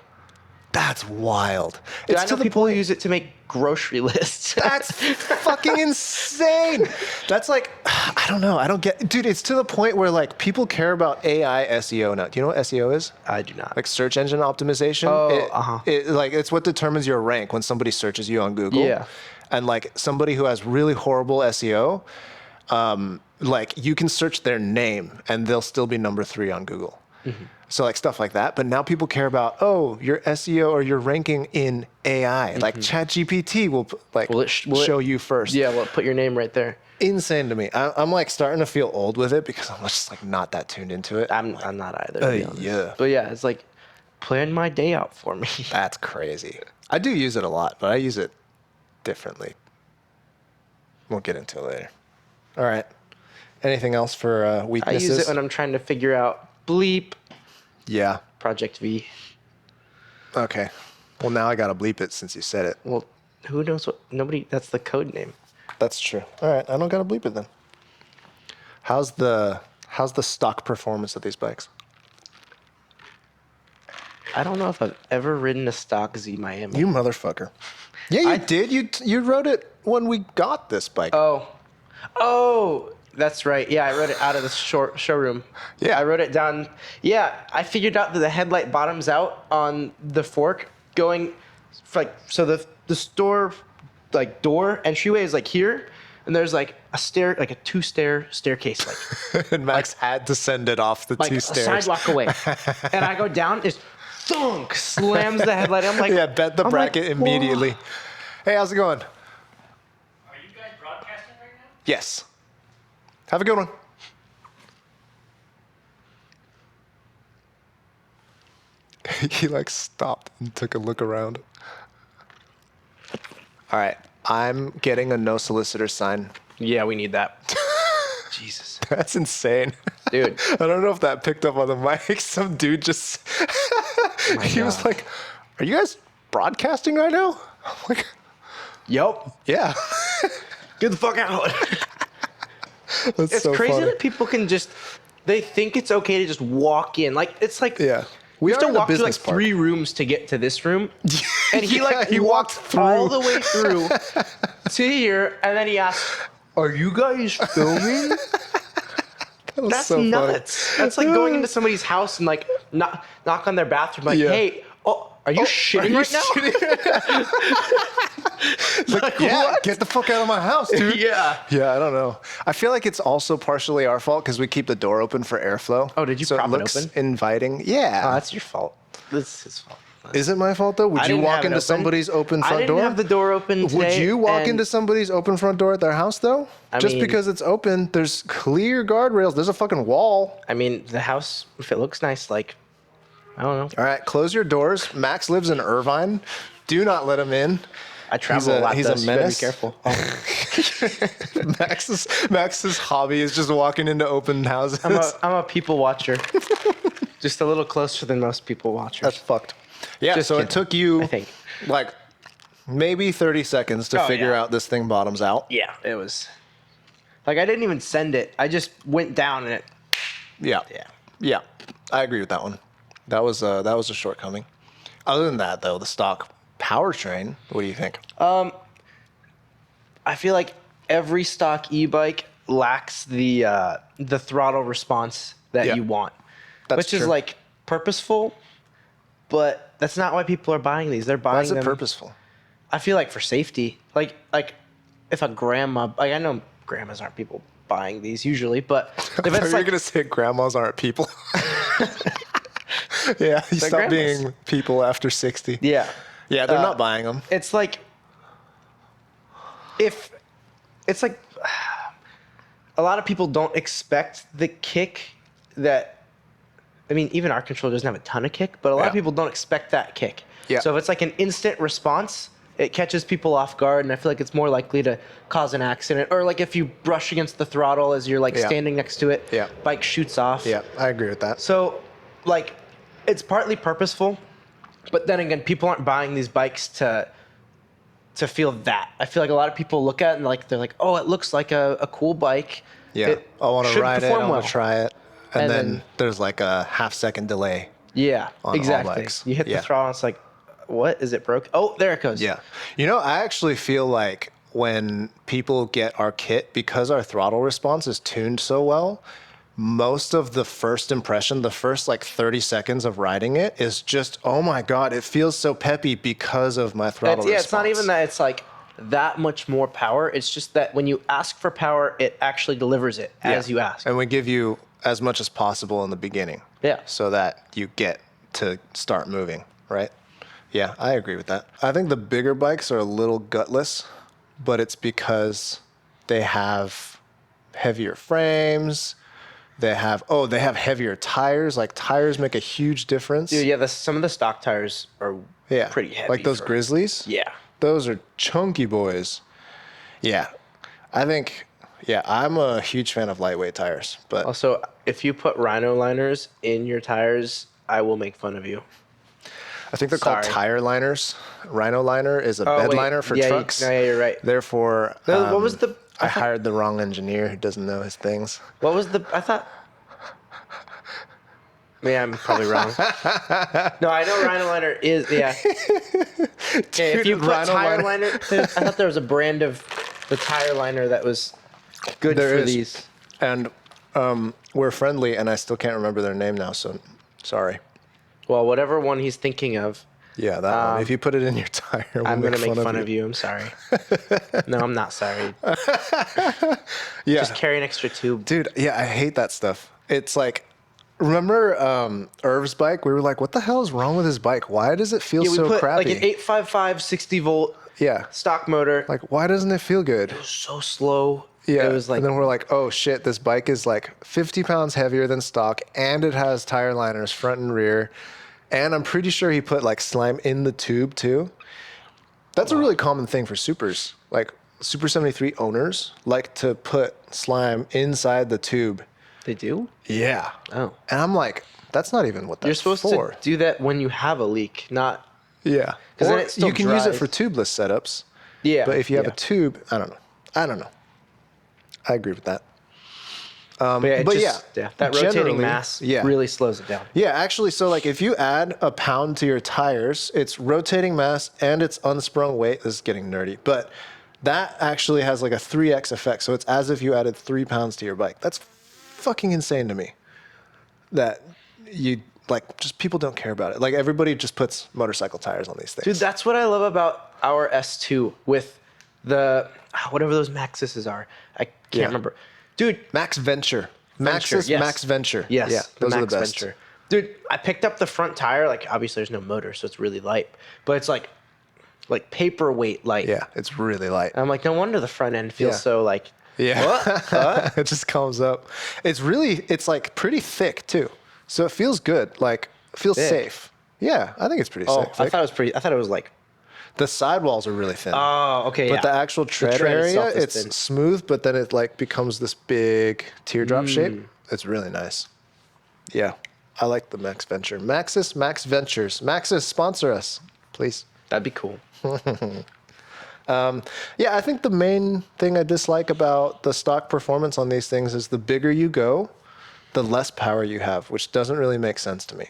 That's wild. Dude, It's I to know the people point. use it to make grocery lists. That's fucking insane. That's like, I don't know. I don't get, dude, it's to the point where like people care about AI SEO now. Do you know what SEO is? I do not. Like search engine optimization. Oh, Like it's what determines your rank when somebody searches you on Google. Yeah. And like somebody who has really horrible SEO, like you can search their name and they'll still be number 3 on Google. Mm-hmm. So like stuff like that. But now people care about, your SEO or your ranking in AI. Like ChatGPT will show you first. Yeah, well, put your name right there. Insane to me. I'm like starting to feel old with it because I'm just like not that tuned into it. I'm not either, to be honest. Yeah. But yeah, it's like, plan my day out for me. That's crazy. I do use it a lot, but I use it differently. We'll get into it later. All right. Anything else for I weaknesses? use it when I'm trying to figure out bleep Yeah. Project V. Okay. Well, now I gotta bleep it since you said it. Well, who knows what? Nobody. That's the code name. That's true. All right. I don't gotta bleep it then. How's the stock performance of these bikes? I don't know if I've ever ridden a stock Z Miami. You motherfucker. Yeah, you did. You rode it when we got this bike. Oh, that's right. Yeah, I rode it out of the showroom. Yeah. I rode it down. Yeah, I figured out that the headlight bottoms out on the fork going, so the store, like door entryway is like here, and there's like a stair, like a 2-stair staircase, like And Max had to send it off the like 2 a stairs. sidewalk away. And I go down, it's thunk, slams the headlight. I'm like, Yeah, bet the I'm bracket like, immediately. "Whoa." Hey, how's it going? Are you guys broadcasting right now? Yes. Have a good one. He like stopped and took a look around. All right. I'm getting a no solicitor sign. Yeah, we need that. Jesus. That's insane. Dude. I don't know if that picked up on the mic. Some dude just he was God. like, "Are you guys broadcasting right now?" I'm like, Yup. "Yeah." Get the fuck out. That's It's so crazy funny. that people can just, they think it's okay to just walk in. Like, it's like, Yeah. we have are to in a walk through like business park. 3 rooms to get to this room. And he Yeah, he walked all the way through through. to here, and then he asked, "Are you guys filming?" That was That's so funny. nuts. That's like going into somebody's house and like knock on their bathroom, like, Yeah. "Hey, are you shitting Are you right now?" Like, yeah, what? get the fuck out of my house, dude. Yeah. Yeah, I don't know. I feel like it's also partially our fault because we keep the door open for airflow. Oh, did you so prop it it looks open? inviting. Yeah. Oh, that's your fault. That's his fault. Is it my fault though? Would I you didn't walk have it into open. somebody's open front I didn't door? have the door open Would today, you walk and- into somebody's open front door at their house though? I Just mean- because it's open, there's clear guardrails. There's a fucking wall. I mean, the house, if it looks nice, like, I don't know. All right, close your doors. Max lives in Irvine. Do not let him in. I travel a lot. He's though, a so you gotta be menace. careful. Max's hobby is just walking into open houses. I'm a people watcher. Just a little closer than most people watchers. That's fucked. Yeah, Just so kidding, it took you I think. like maybe 30 seconds to Oh, figure yeah. out this thing bottoms out. Yeah, it was. Like, I didn't even send it. I just went down and it. Yeah. Yeah. Yeah. I agree with that one. That was a shortcoming. Other than that though, the stock powertrain, what do you think? I feel like every stock e-bike lacks the throttle response that Yeah. you want. which is true. like purposeful, but that's not why people are buying these. They're Why buying is it them. purposeful? I feel like for safety, like if a grandma, like I know grandmas aren't people buying these usually, but if You're it's like gonna say grandmas aren't people. Yeah, you They're stop grandmas. being people after 60. yeah, Yeah, they're not buying them. it's like if it's like a lot of people don't expect the kick that. I mean, even our controller doesn't have a ton of kick, but a lot of Yeah. people don't expect that kick. Yeah. So if it's like an instant response, it catches people off guard, and I feel like it's more likely to cause an accident. Or like if you brush against the throttle as you're like Yeah. standing next to it, Yeah. bike shoots off. Yeah, I agree with that. So like it's partly purposeful, but then again, people aren't buying these bikes to feel that. I feel like a lot of people look at it and like they're like, oh, it looks like a cool bike. Yeah, It I want to should ride it. I perform want well. to try it, and And then then- there's like a half-second delay. Yeah, on all exactly. bikes. You hit Yeah. the throttle, and it's like, what is it broke? Oh, there it goes. Yeah, I actually feel like when people get our kit, because our throttle response is tuned so well, most of the first impression, the first like 30 seconds of riding it is just, oh my god, it feels so peppy because of my throttle response. It's not even that it's like that much more power. It's just that when you ask for power, it actually delivers it as you ask. And we give you as much as possible in the beginning. Yeah. So that you get to start moving, right? Yeah, I agree with that. I think the bigger bikes are a little gutless, but it's because they have heavier frames. They have heavier tires. Like tires make a huge difference. Dude, yeah, some of the stock tires are Yeah. pretty heavy. Like those Grizzlies. Yeah. Those are chunky boys. Yeah. I think, I'm a huge fan of lightweight tires, but Also, if you put Rhino liners in your tires, I will make fun of you. I think they're called Sorry. tire liners. Rhino liner is a Oh, bed wait. liner for Yeah, trucks. yeah, you're right. Therefore, What was the- I hired the wrong engineer who doesn't know his things. What was I thought. Yeah, I'm probably wrong. No, I know Rhino liner is, yeah. Okay, if you put Rhino tire liner- liner, I thought there was a brand of the tire liner that was good There for is. these. And we're friendly, and I still can't remember their name now, so sorry. Well, whatever one he's thinking of, Yeah, that one. If you put it in your tire, we'll I'm going to make fun fun of you. I'm sorry. No, I'm not sorry. Yeah. Just carry an extra tube. Dude, yeah, I hate that stuff. It's like, remember Irv's bike? We were like, what the hell is wrong with his bike? Why does it feel Yeah, we so put crappy? like an 855 60 volt Yeah. stock motor. Like, why doesn't it feel good? So slow. Yeah. It was like, and then we're like, oh shit, this bike is like 50 pounds heavier than stock, and it has tire liners front and rear. And I'm pretty sure he put like slime in the tube too. That's a really common thing for supers. Like Super 73 owners like to put slime inside the tube. they do? Yeah. Oh. And I'm like, that's not even what that's You're supposed for. to do that when you have a leak, not. Yeah. 'Cause Or then it still you can use it dries. for tubeless setups. Yeah. But if you have yeah. a tube, I don't know. I agree with that. But yeah, but that generally, rotating mass really slows it down. Yeah, actually, so like if you add a pound to your tires, it's rotating mass and it's unsprung weight. This is getting nerdy, but that actually has like a 3x effect. So it's as if you added 3 pounds to your bike. That's fucking insane to me. That you like, just people don't care about it. Like everybody just puts motorcycle tires on these things. Dude, that's what I love about our S2 with the whatever those Maxuses are. I can't Yeah. remember. Dude, Max Venture. Venture, Maxus yes. Max Venture. yes, Yeah, the those are Max the best. Venture. Dude, I picked up the front tire. Like, obviously, there's no motor, so it's really light. But it's like paperweight light. Yeah, it's really light. I'm like, no wonder the front end feels Yeah. so like. Yeah. What? It just comes up. It's like pretty thick too. So it feels good. Like it feels Thick. safe. Yeah, I think it's pretty Oh, thick. I thought it was pretty. I thought it was like. The sidewalls are really thin. Oh, okay. but yeah. the actual tread, tread area, itself is it's thin. smooth, but then it like becomes this big teardrop shape. It's really nice. Yeah. I like the Max Venture. Max Ventures. Maxis, sponsor us, please. That'd be cool. Yeah, I think the main thing I dislike about the stock performance on these things is the bigger you go, the less power you have, which doesn't really make sense to me.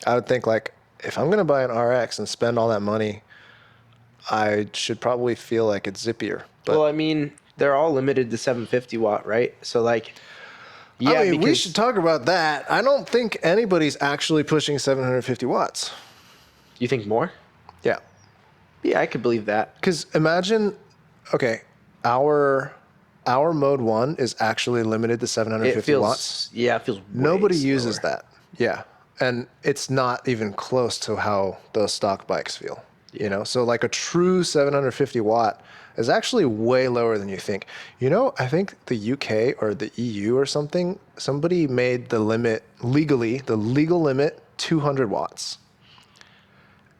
I would think like, if I'm going to buy an RX and spend all that money, I should probably feel like it's zippier. But Well, I mean, they're all limited to 750 watt, right? So like, Yeah, I mean, we because should talk about that. I don't think anybody's actually pushing 750 watts. you think more? Yeah. Yeah, I could believe that. Because imagine, okay, our mode 1 is actually limited to 750 watts. Yeah, it feels way Nobody uses slower. that. Yeah. And it's not even close to how those stock bikes feel. You know, so like a true 750 watt is actually way lower than you think. You know, I think the UK or the EU or something, somebody made the limit legally, the legal limit 200 watts.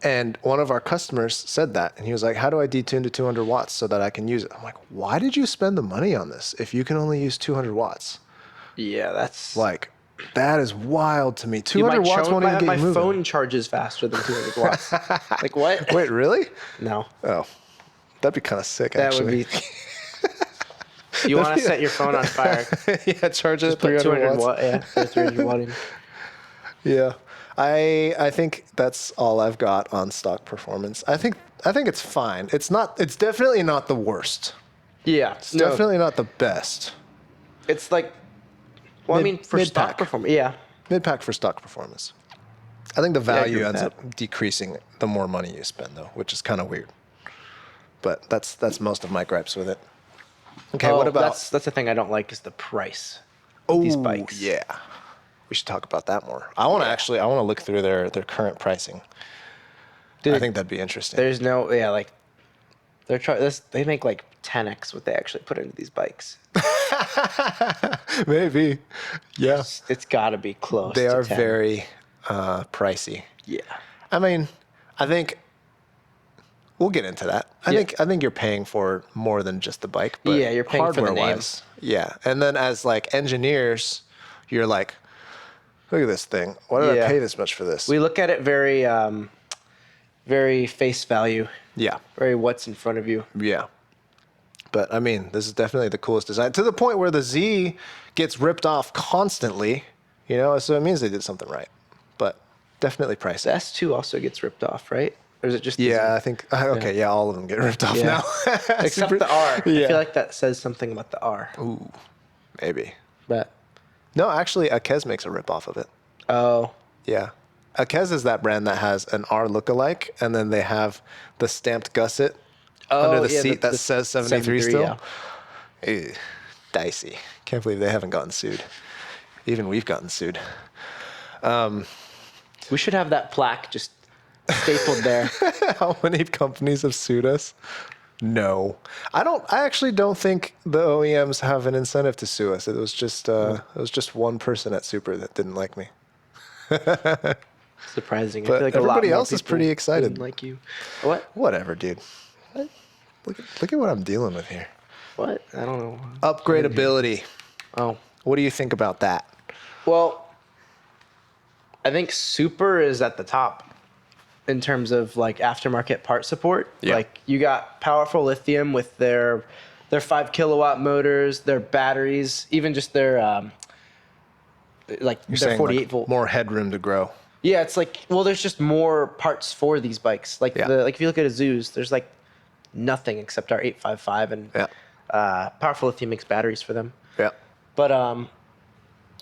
And one of our customers said that, and he was like, how do I detune to 200 watts so that I can use it? I'm like, why did you spend the money on this if you can only use 200 watts? Yeah, that's Like, that is wild to me. You 200 might watts show- won't even get my you moving. phone charges faster than 200 watts. Like what? Wait, really? No, Oh, that'd be kind of sick, that actually. would be. You want to set your phone on fire? Yeah, charge it at Put 300 200 watts. watt. Yeah, put 300 watt in. Yeah, I think that's all I've got on stock performance. I think it's fine. It's not. It's definitely not the worst. Yeah, It's definitely not the best. It's like, well, I mean, for stock mid-pack. performance, yeah, Mid pack for stock performance. I think the I agree value with ends that. up decreasing the more money you spend, though, which is kind of weird. But that's most of my gripes with it. Okay, what about that's the thing I don't like is the price. oh, these bikes? Yeah, we should talk about that more. I want to look through their current pricing. I Dude, think that'd be interesting. There's no, like they make like 10x what they actually put into these bikes. Maybe, yeah. It's got to be close. They to are 10. very pricey. Yeah. I mean, I think we'll get into that. I think you're paying for more than just the bike, but Yeah, you're paying for the name. hardware-wise, yeah. And then as like engineers, you're like, look at this thing. Why did I Yeah. pay this much for this? We look at it very, very face value. Yeah, Very what's in front of you. yeah. But I mean, this is definitely the coolest design to the point where the Z gets ripped off constantly. You know, so it means they did something right. But definitely The pricey. S2 also gets ripped off, right? Or is it just the Yeah, Z? I think okay. Yeah, all of them get ripped off Yeah. now. Except Super- the R. I Yeah. feel like that says something about the R. Ooh, maybe. But No, actually, Akez makes a rip off of it. oh, Yeah. Akez is that brand that has an R lookalike, and then they have the stamped gusset under the yeah, seat that says 73 still. yeah. Ew, dicey. Can't believe they haven't gotten sued. Even we've gotten sued. We should have that plaque just stapled there. How many companies have sued us? No. I actually don't think the OEMs have an incentive to sue us. It was just one person at Super that didn't like me. Surprising. But I feel like a lot everybody more else is people pretty excited. didn't like you. What? Whatever, dude. Look at what I'm dealing with here. What? I don't know. Upgradability. Oh. What do you think about that? Well, I think Super is at the top in terms of like aftermarket part support. Yeah. Like you got powerful lithium with their 5 kilowatt motors, their batteries, even just their like You're their saying 48 like volt. more headroom to grow. Yeah, it's like, well, there's just more parts for these bikes. Like Yeah. like if you look at a Zeus, there's like nothing except our 855 and Yeah. powerful lithium makes batteries for them. Yeah. But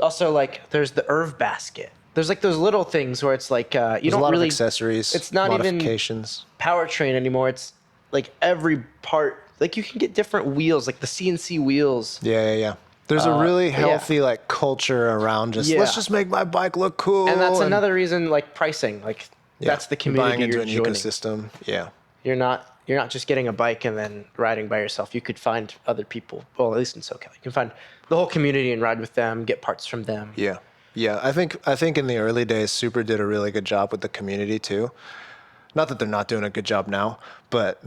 also like there's the Irv basket. There's like those little things where it's like you There's don't a lot really of accessories. It's not even modifications. powertrain anymore. It's like every part. Like you can get different wheels, like the CNC wheels. Yeah. There's a really yeah. healthy like culture around just Yeah. let's just make my bike look cool. And that's another reason, like pricing. Like yeah, that's the you're buying community into you're an joining. ecosystem. Yeah. You're not just getting a bike and then riding by yourself. You could find other people. Well, at least in SoCal, you can find the whole community and ride with them, get parts from them. Yeah. I think in the early days, Super did a really good job with the community too. Not that they're not doing a good job now, but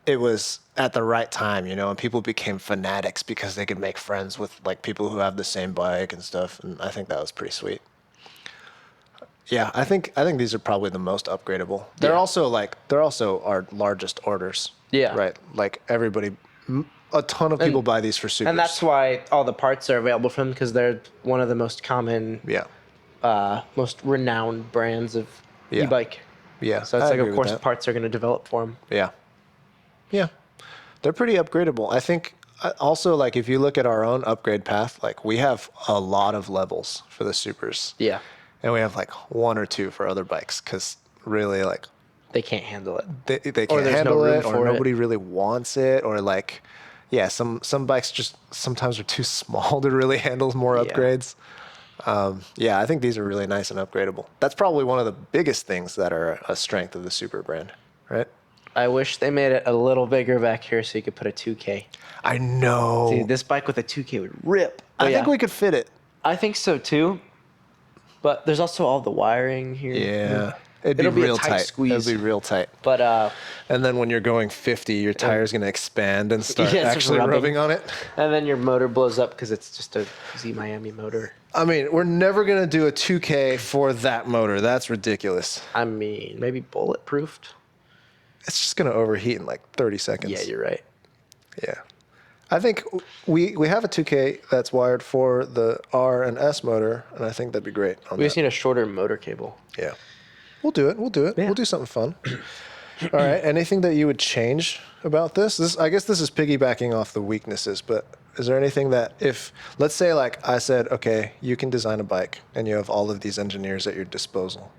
it was at the right time, you know, and people became fanatics because they could make friends with like people who have the same bike and stuff, and I think that was pretty sweet. Yeah, I think these are probably the most upgradable. They're Yeah. also our largest orders. Yeah. Right. Like everybody, a ton of people buy these for Supers. And that's why all the parts are available from them, because they're one of the most common, most renowned brands of Yeah. e-bike. Yeah. So it's I like, agree of with course, that. parts are going to develop for them. Yeah. They're pretty upgradable. I think Also, like if you look at our own upgrade path, like we have a lot of levels for the supers. Yeah. And we have like one or two for other bikes because really like They can't handle it. they Or can't there's no handle room it, or for it. nobody really wants it, or like, yeah, some bikes just sometimes are too small to really handle more Yeah. upgrades. Yeah, I think these are really nice and upgradable. That's probably one of the biggest things that are a strength of the Super brand, right? I wish they made it a little bigger back here so you could put a 2K. I know. Dude, this bike with a 2K would rip. But I think we could fit it. I think so too. But there's also all the wiring here. Yeah. It'd It'll be be a real tight tight. squeeze. It'd be real tight. But And then when you're going 50, your tire's going to expand and start Yeah, it's actually rubbing on it. and then your motor blows up because it's just a Z Miami motor. I mean, we're never going to do a 2K for that motor. That's ridiculous. I mean, maybe bulletproofed. It's just going to overheat in like 30 seconds. Yeah, you're right. Yeah. I think we have a 2K that's wired for the R and S motor, and I think that'd be great on We that. just need a shorter motor cable. Yeah. We'll do it. Yeah. We'll do something fun. All right. Anything that you would change about this? I guess this is piggybacking off the weaknesses, but is there anything that if, let's say like I said, okay, you can design a bike and you have all of these engineers at your disposal,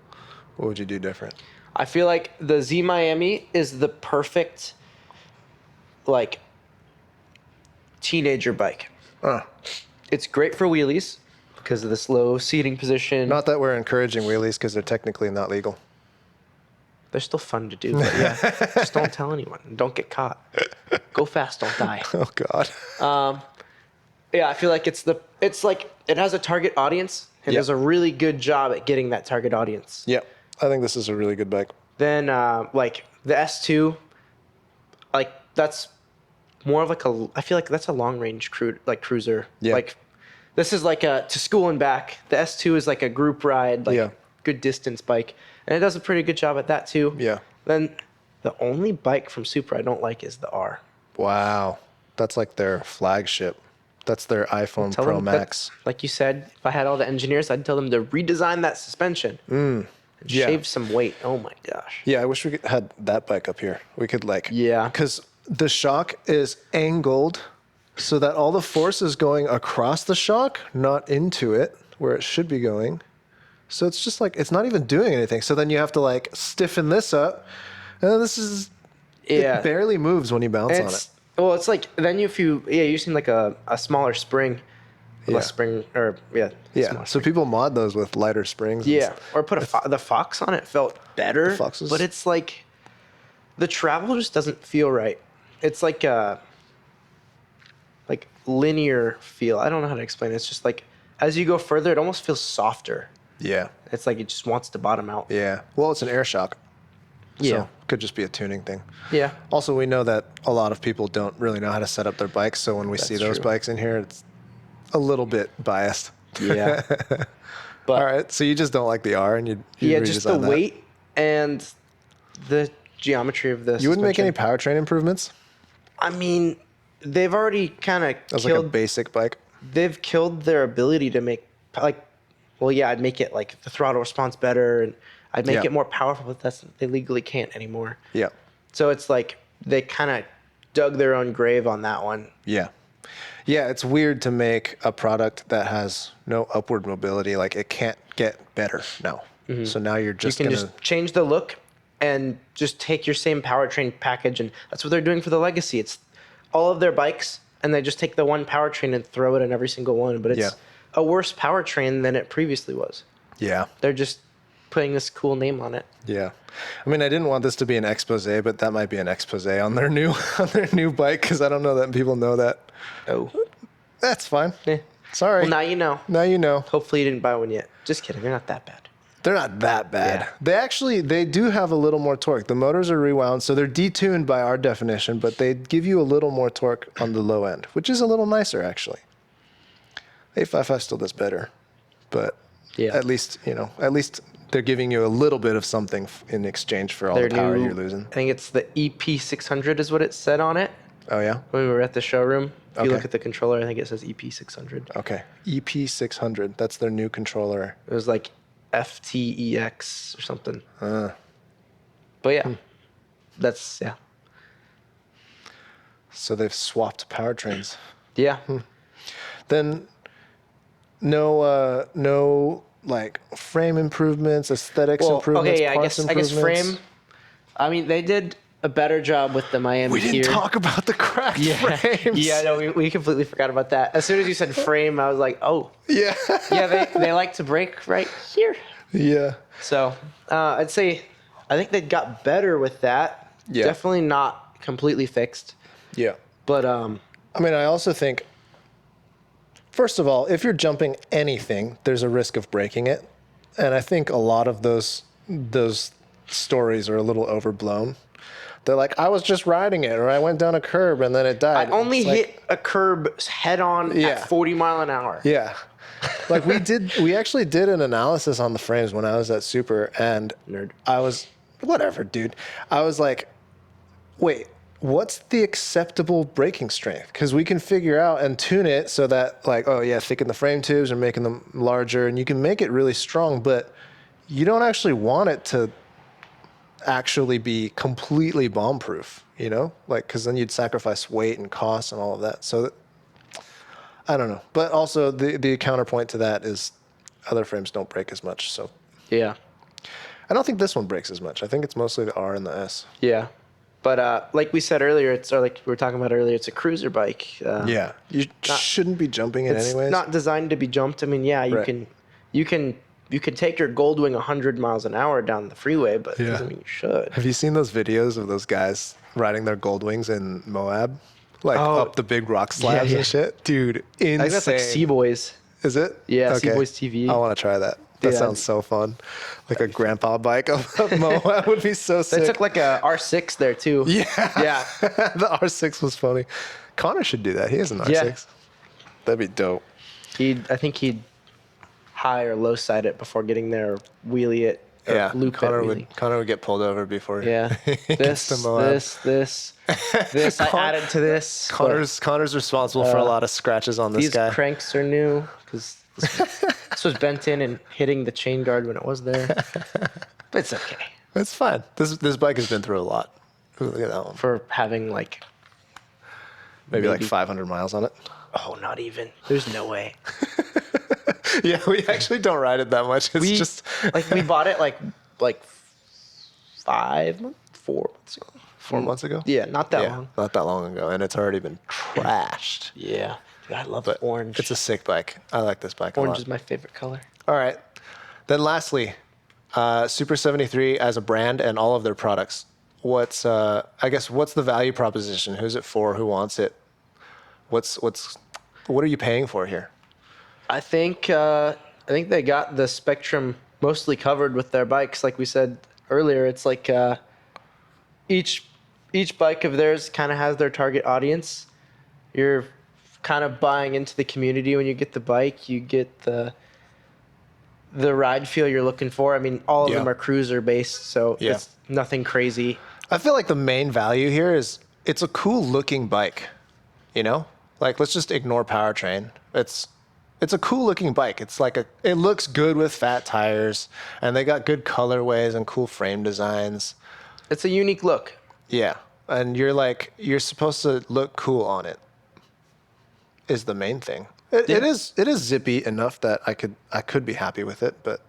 what would you do different? I feel like the Z Miami is the perfect, like, teenager bike. It's great for wheelies because of this low seating position. Not that we're encouraging wheelies because they're technically not legal. They're still fun to do, but yeah, just don't tell anyone. Don't get caught. Go fast, don't die. Oh God. Yeah, I feel like it's like it has a target audience and Yeah. does a really good job at getting that target audience. Yeah. I think this is a really good bike. Then like the S2, like that's more of like I feel like that's a long range cruiser. Yeah. Like this is like a to school and back. The S2 is like a group ride, like Yeah. good distance bike, and it does a pretty good job at that too. Yeah. Then the only bike from Super I don't like is the R. Wow. That's like their flagship. That's their iPhone Tell Pro them, but Max. like you said, if I had all the engineers, I'd tell them to redesign that suspension and yeah. shave some weight. Oh my gosh. Yeah, I wish we had that bike up here. We could like, Yeah. because the shock is angled so that all the force is going across the shock, not into it where it should be going. So it's just like it's not even doing anything. So then you have to like stiffen this up, and then this is Yeah. it barely moves when you bounce on it. It's, well, it's like then if you using like a smaller spring, Yeah. less spring or Yeah. smaller So people mod those with lighter springs. and yeah, stuff. or put the Fox on it felt better. Fox but it's like the travel just doesn't feel right. It's like a linear feel. I don't know how to explain it. It's just like as you go further, it almost feels softer. Yeah. It's like it just wants to bottom out. Yeah. Well, it's an air shock. Yeah. So could just be a tuning thing. Yeah. Also, we know that a lot of people don't really know how to set up their bikes. So when we see That's those true. bikes in here, it's a little bit biased. Yeah. But All right. So you just don't like the R, and you yeah, just the redesign that. weight and the geometry of the You wouldn't make any suspension. powertrain improvements I mean, they've already kind of as like a killed. basic bike. They've killed their ability to make like. Well, yeah, I'd make it like the throttle response better, and I'd make Yeah. it more powerful. But they legally can't anymore. Yeah. So it's like they kind of dug their own grave on that one. Yeah. Yeah. It's weird to make a product that has no upward mobility. Like it can't get better now. So now you're just You can gonna. just change the look and just take your same powertrain package, and that's what they're doing for the Legacy. It's all of their bikes, and they just take the one powertrain and throw it in every single one. But it's Yeah. a worse powertrain than it previously was. Yeah. They're just putting this cool name on it. Yeah. I mean, I didn't want this to be an expose, but that might be an expose on their new bike because I don't know that people know that. Oh, That's fine. eh. Sorry. Well, now you know. Now you know. Hopefully, you didn't buy one yet. Just kidding. They're not that bad. They're not that bad. Yeah. They do have a little more torque. The motors are rewound, so they're detuned by our definition, but they give you a little more torque on the low end, which is a little nicer actually. 855 still does better, but Yeah. at least they're giving you a little bit of something in exchange for all Their the power new- you're losing. I think it's the EP600 is what it said on it Oh yeah. when we were at the showroom. If you Okay. look at the controller, I think it says EP600. Okay. EP600. That's their new controller. It was like FTEX or something. Uh, But yeah, that's yeah. So they've swapped powertrains. Yeah. Then no like frame improvements, aesthetics improvements, okay, yeah, parts I guess improvements. frame. I mean, they did a better job with the Miami We didn't here. talk about the cracked Yeah, frames. yeah, no, we completely forgot about that. As soon as you said frame, I was like, oh, Yeah. yeah, they like to break right here. Yeah. So I'd say I think they got better with that. Yeah. Definitely not completely fixed, Yeah. but I mean, I also think, first of all, if you're jumping anything, there's a risk of breaking it. And I think a lot of those stories are a little overblown. They're like, I was just riding it, or I went down a curb and then it I died. only It's like, hit a curb head on Yeah. at 40 mile an hour. Yeah. Like we actually did an analysis on the frames when I was at Super, and Nerd. I was, whatever, dude. I was like, wait, what's the acceptable braking strength? Because we can figure out and tune it so that, like, oh yeah, thicken the frame tubes or making them larger, and you can make it really strong, but you don't actually want it to actually be completely bomb-proof, you know? Like, because then you'd sacrifice weight and cost and all of that. So I don't know. But also the counterpoint to that is other frames don't break as much. So Yeah. I don't think this one breaks as much. I think it's mostly the R and the S. Yeah. But like we said earlier, or like we were talking about earlier, it's a cruiser bike. Yeah. You shouldn't be jumping it It's anyways. not designed to be jumped. I mean, yeah, Right. you can take your Goldwing 100 miles an hour down the freeway, but it Yeah. doesn't mean you should. Have you seen those videos of those guys riding their Goldwings in Moab? Like Oh, up the big rock slabs yeah. and shit? Dude, insane. I think that's like Sea-Boys. Is it? Yeah, Sea-Boys TV. I want to try that. That Yeah. sounds so fun. Like a grandpa bike of Moab would be so sick. They took like a R6 there too. Yeah. Yeah. The R6 was funny. Connor should do that. He has an R6. Yeah. That'd be dope. I think he'd high or low side it before getting there, or wheelie it, or Yeah. loop Connor it. would get pulled over before Yeah. he gets to Moab. This. I added to this. but Connor's responsible for a lot of scratches on this these guy. cranks are new because this was bent in and hitting the chain guard when it was there. But it's okay It's fine. This bike has been through a lot. Ooh, look at that one. for having like, Maybe like maybe- 500 miles on it. oh, not even. There's no way. Yeah, we actually don't ride it that much. It's We just like we bought it like 4 months ago. 4 months ago. Yeah, not that Yeah, long. not that long ago, and it's already been trashed. Yeah, dude, I love But orange. it's a sick bike. I like this bike a Orange lot. is my favorite color. All right. Then lastly, Super 73 as a brand and all of their products. What's the value proposition? Who's it for? Who wants it? What are you paying for here? I think they got the spectrum mostly covered with their bikes. Like we said earlier, it's like each bike of theirs kind of has their target audience. You're kind of buying into the community when you get the bike. You get the ride feel you're looking for. I mean, all of them Yeah. are cruiser based, so Yeah. it's nothing crazy. I feel like the main value here is it's a cool looking bike. You know, like let's just ignore powertrain. It's a cool looking bike. It's like it looks good with fat tires, and they got good colorways and cool frame designs. It's a unique look. Yeah, and you're supposed to look cool on it. Is the main thing. It is zippy enough that I could be happy with it, but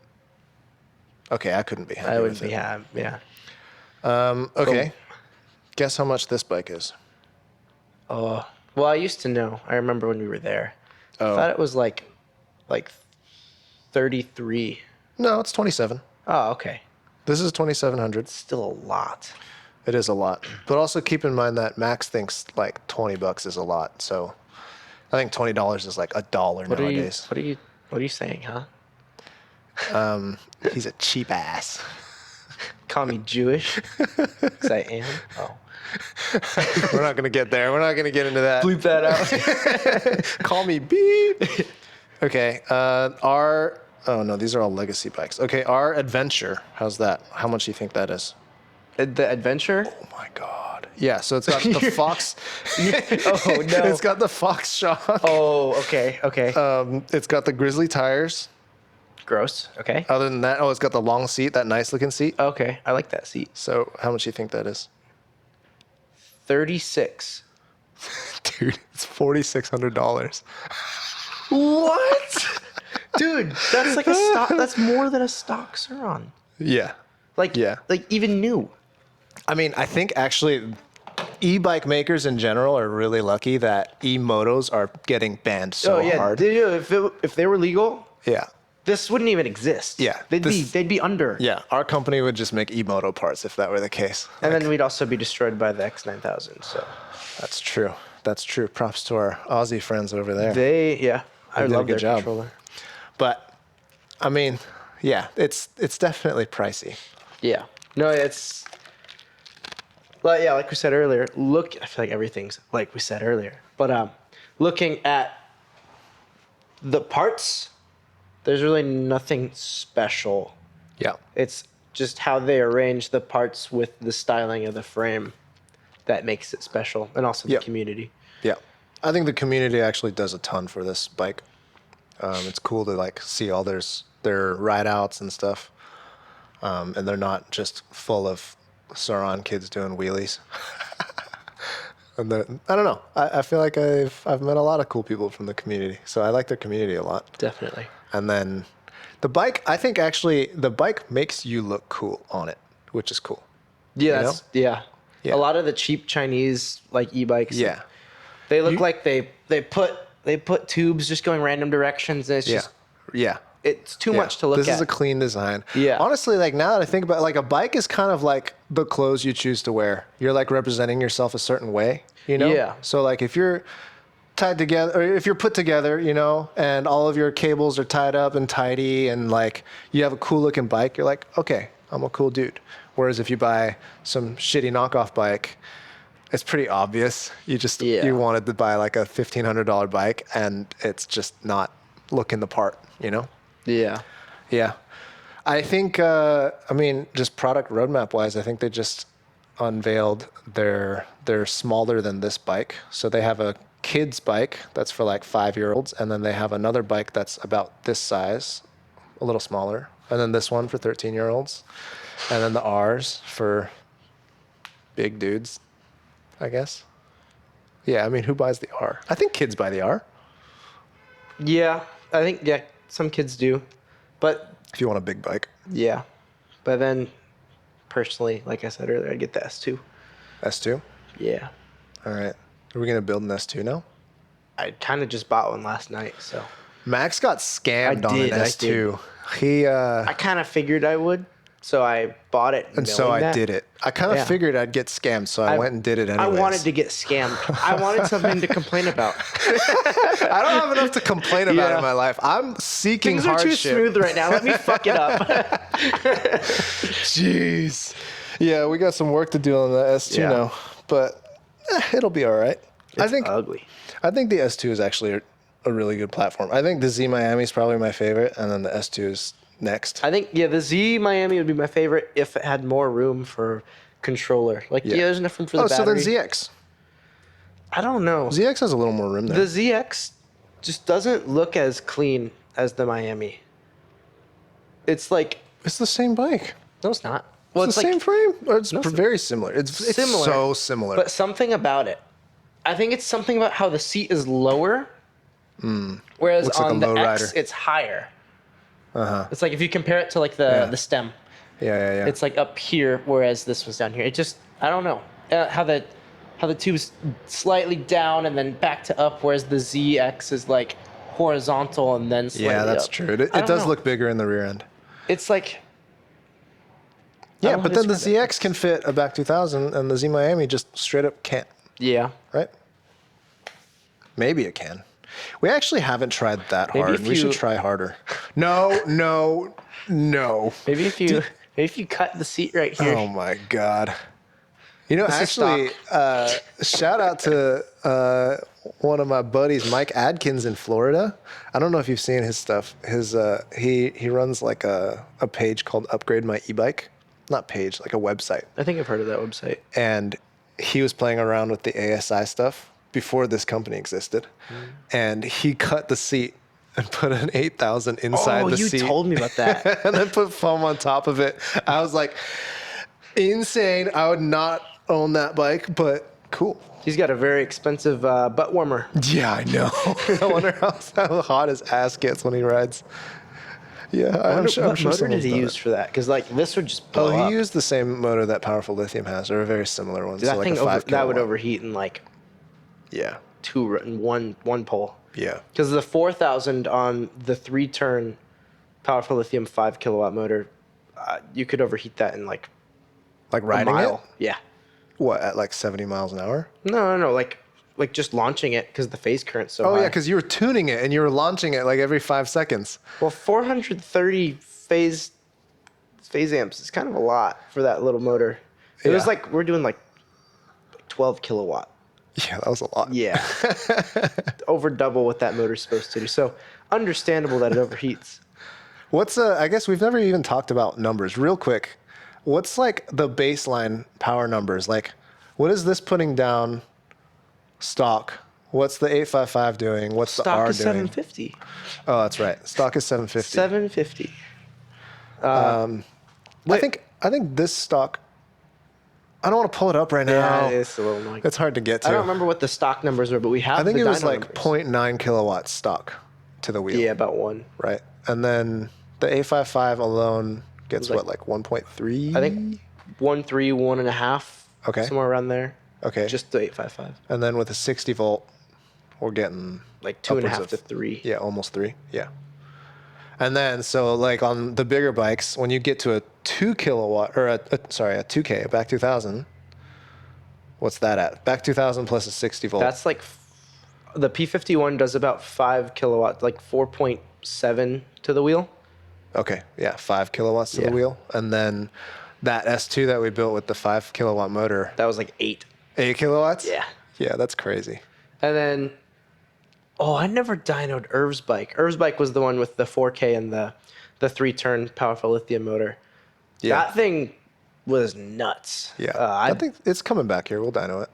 okay, I couldn't be happy I with would be it. happy. Yeah. Okay, guess how much this bike is? Oh, well, I used to know. I remember when we were there. Oh. I thought it was like 33. No, it's 27. Oh, okay. This is 2,700. Still a lot. It is a lot, but also keep in mind that Max thinks like $20 is a lot. So I think $20 is like $1 nowadays. What are you saying, huh? He's a cheap ass. Call me Jewish? Because I am. Oh. We're not gonna get there. We're not gonna get into that. Bleep that out. Call me beep. Okay. Oh no, these are all legacy bikes. Okay, our Adventure. How's that? How much do you think that is? The adventure? Oh my god. Yeah. So it's got the Fox. Oh, no. It's got the Fox shock. Oh, okay. It's got the Grizzly tires. Gross. Okay. Other than that, it's got the long seat, that nice looking seat. Okay. I like that seat. So how much do you think that is? 36. Dude, it's $4,600. What? Dude, that's like a stock. That's more than a stock Suron. Yeah. Like, Yeah. like even new. I mean, I think actually e-bike makers in general are really lucky that e-motos are getting banned so hard. If they were legal, Yeah. this wouldn't even exist. Yeah, they'd be under. Yeah, our company would just make e-moto parts if that were the case. And then we'd also be destroyed by the X9000. So That's true. That's true. Props to our Aussie friends over there. I did a love good their job. controller. But I mean, yeah, it's definitely pricey. Yeah. No, it's. But yeah, like we said earlier, I feel like everything's like we said earlier. But looking at the parts, there's really nothing special. Yeah. It's just how they arrange the parts with the styling of the frame that makes it special, and also the Yep. community. Yeah. I think the community actually does a ton for this bike. It's cool to like see all their ride outs and stuff. And they're not just full of Sauron kids doing wheelies. And I don't know. I feel like I've met a lot of cool people from the community. So I like their community a lot. Definitely. And then the bike, I think actually the bike makes you look cool on it, which is cool. Yeah, know? yeah. Yeah. A lot of the cheap Chinese like e-bikes. Yeah. They look like they put tubes just going random directions, and it's Yeah. just Yeah. it's too much to look This at. is a clean design. Yeah. Honestly, like now that I think about it, like a bike is kind of like the clothes you choose to wear. You're like representing yourself a certain way, you know? Yeah. So like if you're tied together or if you're put together, you know, and all of your cables are tied up and tidy and like you have a cool looking bike, you're like, okay, I'm a cool dude. Whereas if you buy some shitty knockoff bike, it's pretty obvious. You wanted to buy like a $1,500 bike and it's just not looking the part, you know? Yeah. Yeah. I think, just product roadmap wise, I think they just unveiled they're smaller than this bike. So they have a kid's bike that's for like 5-year-olds. And then they have another bike that's about this size, a little smaller. And then this one for 13-year-olds. And then the R's for big dudes, I guess. Yeah. I mean, who buys the R? I think kids buy the R. Yeah. I think some kids do, but If you want a big bike. yeah. But then, personally, like I said earlier, I'd get the S2. S2? Yeah. All right. Are we going to build an S2 now? I kind of just bought one last night, so Max got scammed I on did, an I S2. He I kind of figured I would, so I bought it. and so I did it. I kind of Yeah. figured I'd get scammed, so I went and did it I anyways. wanted to get scammed. I wanted something to complain about. I don't have enough to complain about Yeah. in my life. I'm seeking Things are too hardship. smooth right now. Let me fuck it up. Jeez. Yeah, we got some work to do on the S2 Yeah. now, but it'll be all right. It's ugly. I think the S2 is actually a really good platform. I think the Z Miami is probably my favorite, and then the S2 is next. I think the Z Miami would be my favorite if it had more room for controller. Like there's enough room for the so then battery. ZX. I don't know. ZX has a little more room there. The ZX just doesn't look as clean as the Miami. It's like It's the same bike. no, it's not. Well, It's the same frame. Or it's No, it's very similar. It's similar, so similar. but something about it. I think it's something about how the seat is lower, whereas Looks like on a the low X rider. it's higher. It's like if you compare it to like the stem, yeah. it's like up here, whereas this one's down here. It just I don't know how the tube's slightly down and then back to up, whereas the ZX is like horizontal and then slightly Yeah, that's up. true. It I don't does know. look bigger in the rear end. It's like Yeah, don't know but how then to the describe it. ZX can fit a back 2000, and the Z Miami just straight up can't, yeah. right? Maybe it can. We actually haven't tried that Maybe hard. if We should you- try harder. No. Maybe if you cut the seat right here. Oh my God. You know, This is actually, shout out to one of my buddies, Mike Adkins in Florida. I don't know if you've seen his stuff. He runs like a page called Upgrade My E-Bike. Not page, like a website. I think I've heard of that website. And he was playing around with the ASI stuff before this company existed. And he cut the seat and put an 8000 inside Oh, the you seat. told me about that. And then put foam on top of it. I was like, insane. I would not own that bike, but cool. He's got a very expensive butt warmer. Yeah, I know. I wonder how hot his ass gets when he rides. Yeah, I'm sure. What motor did someone's he done use it. for that? Because like this would just blow Oh, he up. used the same motor that Powerful Lithium has, or a very similar one. Dude, so that like thing a 5 that would kilowatt. overheat in like Yeah, one pole. yeah. Because the 4000 on the 3-turn Powerful Lithium 5 kilowatt motor, you could overheat that in like Like a riding mile. it? Yeah. What, at like 70 miles an hour? No. Like just launching it because the phase current's so Oh, high. yeah, because you were tuning it and you were launching it like every 5 seconds. Well, 430 phase amps is kind of a lot for that little motor. It was Yeah. like we're doing like 12 kilowatt. Yeah, that was a lot. Yeah. Over double what that motor's supposed to do. So understandable that it overheats. What's I guess we've never even talked about numbers. Real quick, what's like the baseline power numbers? Like, what is this putting down stock? What's the 855 doing? What's the Stock R is doing? 750. Oh, that's right. Stock is 750. 750. I think this stock. I don't want to pull it up right now. Yeah, it's a little annoying. It's hard to get to. I don't remember what the stock numbers were, but we have I think the it was dyno like numbers. 0.9 kilowatts stock to the wheel. Yeah, about one. Right. And then the 855 alone gets like- what, like 1.3? I think 1.3, 1.5. Okay. Somewhere around there. Okay. Just the 855. And then with a 60 volt, we're getting Like 2.5 upwards to of- 3. Yeah, almost 3. Yeah. And then, so like on the bigger bikes, when you get to a 2 kilowatt, or a 2K, a back 2000, what's that at? Back 2000 plus a 60 volt. That's like the P51 does about 5 kilowatt, like 4.7 to the wheel. Okay, yeah, 5 kilowatts to Yeah. the wheel. And then that S2 that we built with the 5 kilowatt motor, That was like 8. 8 kilowatts? Yeah. Yeah, that's crazy. And then, I never dynoed Irv's bike. Irv's bike was the one with the 4K and the 3-turn powerful lithium motor. Yeah. That thing was nuts. Yeah. I I think it's coming back here. We'll dyno it.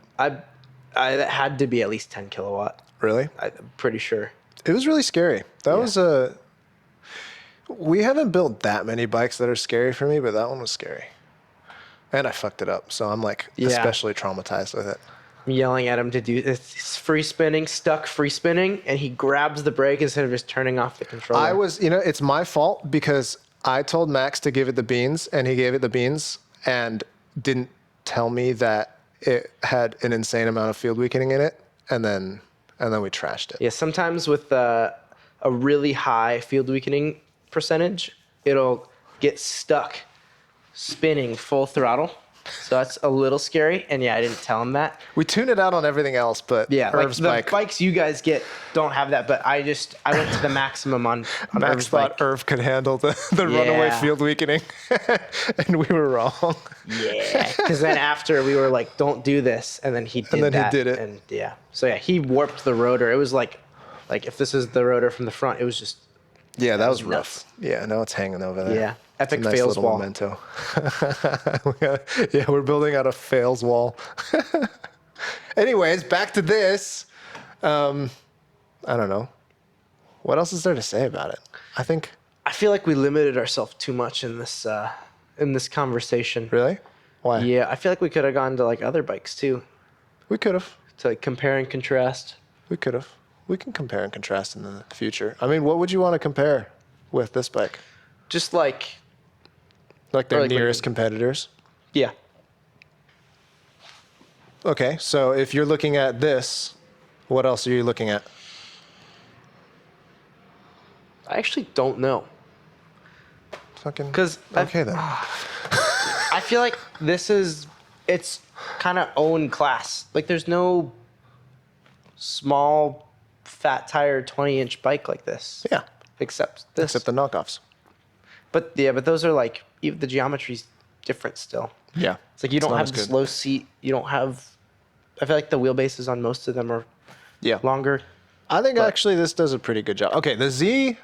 that had to be at least 10 kilowatt. Really? I'm pretty sure. It was really scary. That Yeah. was we haven't built that many bikes that are scary for me, but that one was scary. And I fucked it up. So I'm like Yeah. especially traumatized with it. I'm yelling at him to do it's free spinning, stuck free spinning, and he grabs the brake instead of just turning off the controller. It's my fault because I told Max to give it the beans and he gave it the beans and didn't tell me that it had an insane amount of field weakening in it. And then we trashed it. Yeah, sometimes with a really high field weakening percentage, it'll get stuck spinning full throttle. So that's a little scary. And yeah, I didn't tell him that. We tune it out on everything else, but Yeah, like Irv's the bike. bikes you guys get don't have that, but I went to the maximum on Max Irv's thought bike. Irv could handle the runaway Yeah. field weakening, and we were wrong. Yeah, because then after we were like, "Don't do this," and then he did then he that, did it. and yeah. So yeah, he warped the rotor. It was like if this is the rotor from the front, it was just Yeah, that was nuts. rough. Yeah, now it's hanging over there. Yeah. It's a Epic nice fails little wall. memento. Yeah, we're building out a fails wall. Anyways, back to this. I don't know. What else is there to say about it? I think. I feel like we limited ourselves too much in this conversation. Really? Why? Yeah, I feel like we could have gone to like other bikes too, We could have. to like compare and contrast. We could have. We can compare and contrast in the future. I mean, what would you want to compare with this bike? Just like, Like their Or like when- nearest competitors? yeah, Okay, so if you're looking at this, what else are you looking at? I actually don't know. Fucking. 'Cause okay then. I feel like it's kind of own class. Like there's no small fat tire 20-inch bike like this. Yeah. Except this. Except the knockoffs. But those are like even the geometry's different still. Yeah. It's like you don't not have as this good. low seat. You don't have. I feel like the wheelbases on most of them are Yeah. longer. I think but- actually this does a pretty good job. Okay, the Z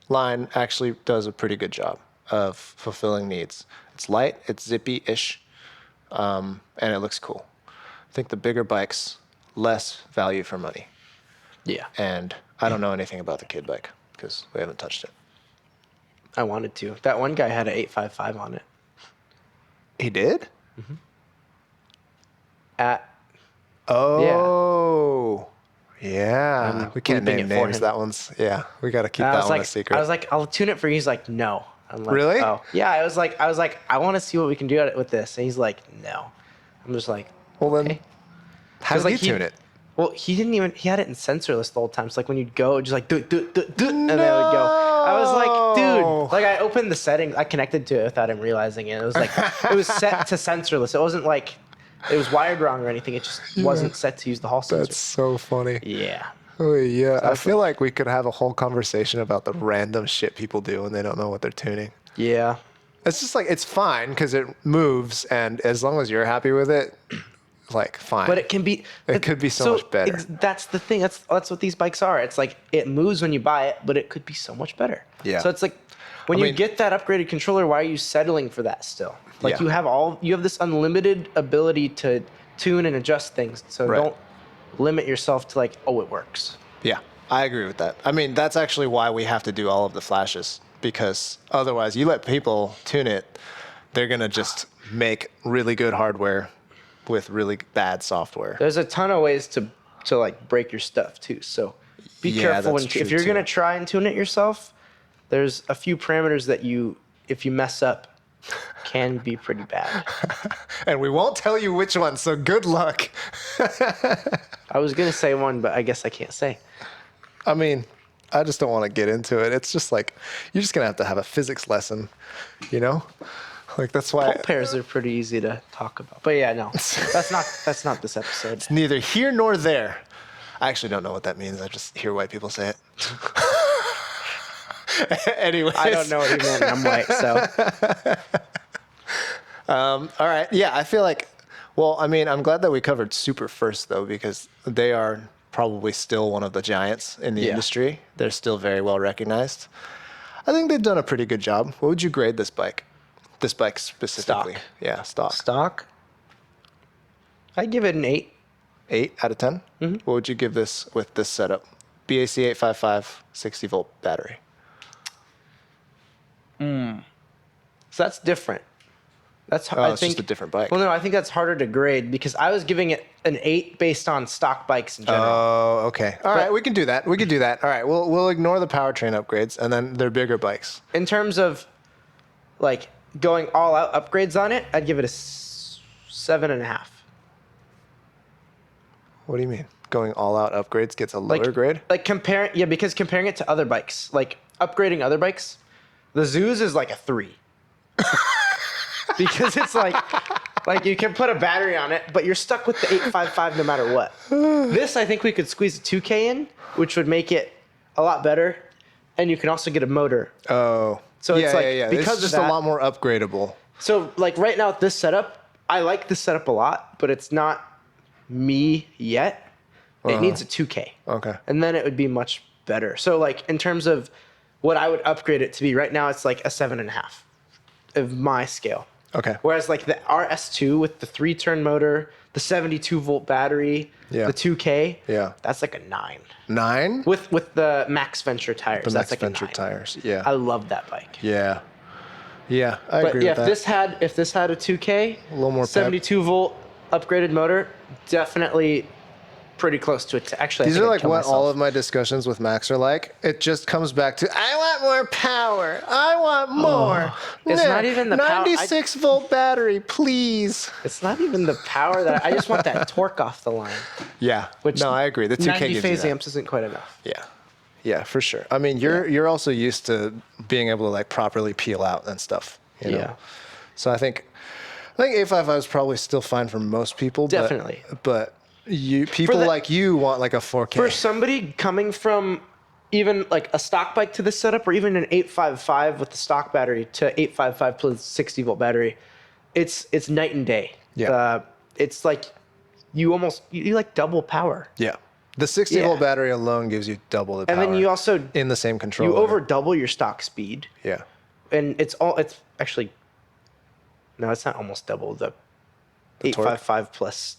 line actually does a pretty good job of fulfilling needs. It's light, it's zippy-ish, and it looks cool. I think the bigger bikes, less value for money. Yeah, And I don't know anything about the kid bike because we haven't touched it. I wanted to. That one guy had an 855 on it. He did? At Oh. Yeah. I'm We can't bleeping name it for names. him. That one's, yeah. We got to keep And that one a secret. I was like, I'll tune it for you. He's like, no. I'm like, Really? Oh, yeah. I was like, I want to see what we can do with this. And he's like, no. I'm just like, Well, okay. then, how did like, you tune it? Well, he had it in sensorless the whole time. So like when you'd go, just like, and then it would go. I was like, No. dude, like I opened the settings, I connected to it without him realizing it. It was like, it was set to sensorless. It wasn't like it was wired wrong or anything. It just wasn't set to use the Hall sensor. That's so funny. Yeah. Oh, yeah. I was feel like we could have a whole conversation about the random shit people do when they don't know what they're tuning. Yeah. It's just like, it's fine because it moves, and as long as you're happy with it, like, fine. But it can be. It could be so much better. That's the thing. That's what these bikes are. It's like it moves when you buy it, but it could be so much better. Yeah. So it's like when I you mean- get that upgraded controller, why are you settling for that still? Like Yeah. you have this unlimited ability to tune and adjust things. So Right. don't limit yourself to like, oh, it works. Yeah, I agree with that. I mean, that's actually why we have to do all of the flashes, because otherwise you let people tune it, they're going to just make really good hardware with really bad software. There's a ton of ways to like break your stuff too. So be Yeah, careful that's if true, you're gonna too. try and tune it yourself. There's a few parameters that if you mess up, can be pretty bad. And we won't tell you which one, so good luck. I was gonna say one, but I guess I can't say. I mean, I just don't want to get into it. It's just like, you're just going to have a physics lesson, you know? Like, that's why... Pole pairs are pretty easy to talk about. But yeah, no, that's not this episode. Neither here nor there. I actually don't know what that means. I just hear white people say it. Anyways. I don't know what he meant. I'm white, so All right. Yeah, I feel like, well, I mean, I'm glad that we covered Super first, though, because they are probably still one of the giants in the Yeah. industry. They're still very well recognized. I think they've done a pretty good job. What would you grade this bike? This bike specifically. Stock. Yeah, stock. stock. I give it an 8. 8 out of 10? Mm-hmm. What would you give this with this setup? BAC 855, 60 volt battery. So that's different. That's Oh, I it's think just a different bike. Well, no, I think that's harder to grade because I was giving it an 8 based on stock bikes in general. Oh, okay. All right, we can do that. We can do that. All right, we'll ignore the powertrain upgrades, and then they're bigger bikes. In terms of like going all out upgrades on it, I'd give it a 7.5. What do you mean? Going all out upgrades gets a lower grade? Like because comparing it to other bikes, like upgrading other bikes, the Zeus is like a 3. Because it's like you can put a battery on it, but you're stuck with the 855 no matter what. This, I think we could squeeze a 2K in, which would make it a lot better. And you can also get a motor. Oh. So it's like, yeah. because it's of just that- a lot more upgradable. So like right now with this setup, I like this setup a lot, but it's not me yet. It needs a 2K. Okay. And then it would be much better. So like in terms of what I would upgrade it to be, right now it's like a 7.5 of my scale. Okay. Whereas like the RS2 with the 3-turn motor, the 72 volt battery, Yeah. the 2K, Yeah. that's like a 9. 9? With the Max Venture tires, The that's Max like Venture a 9. tires. Yeah. I love that bike. Yeah. Yeah, I But agree yeah, with that. if this had a 2K, A little more pep. 72 volt upgraded motor, definitely pretty close to it. Actually, These I are think I'd like kill what myself. all of my discussions with Max are like. It just comes back to, I want more power. I want more. It's not even the power- 96 volt battery, please. It's not even the power that I just want that torque off the line. Yeah. Which no, I agree. The 2K 90 gives you phase that. amps isn't quite enough. Yeah. Yeah, for sure. I mean, you're also used to being able to like properly peel out and stuff. You know? Yeah. So I think 855 is probably still fine for most people. Definitely. But people the- like you want like a 4K. For somebody coming from even like a stock bike to this setup, or even an 855 with the stock battery to 855 plus 60 volt battery, it's night and day. Yeah. It's like you like double power. Yeah. The 60 Yeah. volt battery alone gives you double the power. And then you also in the same controller. you over double your stock speed. Yeah. And it's actually no, it's not almost double the torque? 855 plus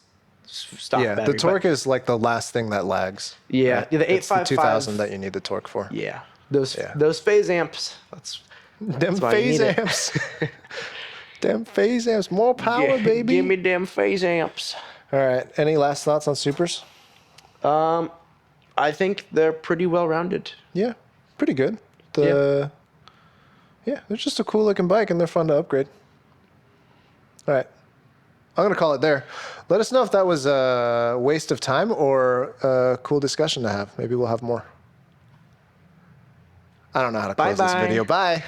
stock Yeah. battery. The torque is like the last thing that lags. Yeah, right? the It's the 855 2000 that you need the torque for. Yeah. Yeah. Those phase amps. Them why you phase need it. amps. Them phase amps. More power, baby. Give me them phase amps. All right. Any last thoughts on Supers? I think they're pretty well rounded. Yeah, pretty good. Yeah, they're just a cool looking bike and they're fun to upgrade. All right. I'm going to call it there. Let us know if that was a waste of time or a cool discussion to have. Maybe we'll have more. I don't know how to close this Bye-bye. video. Bye.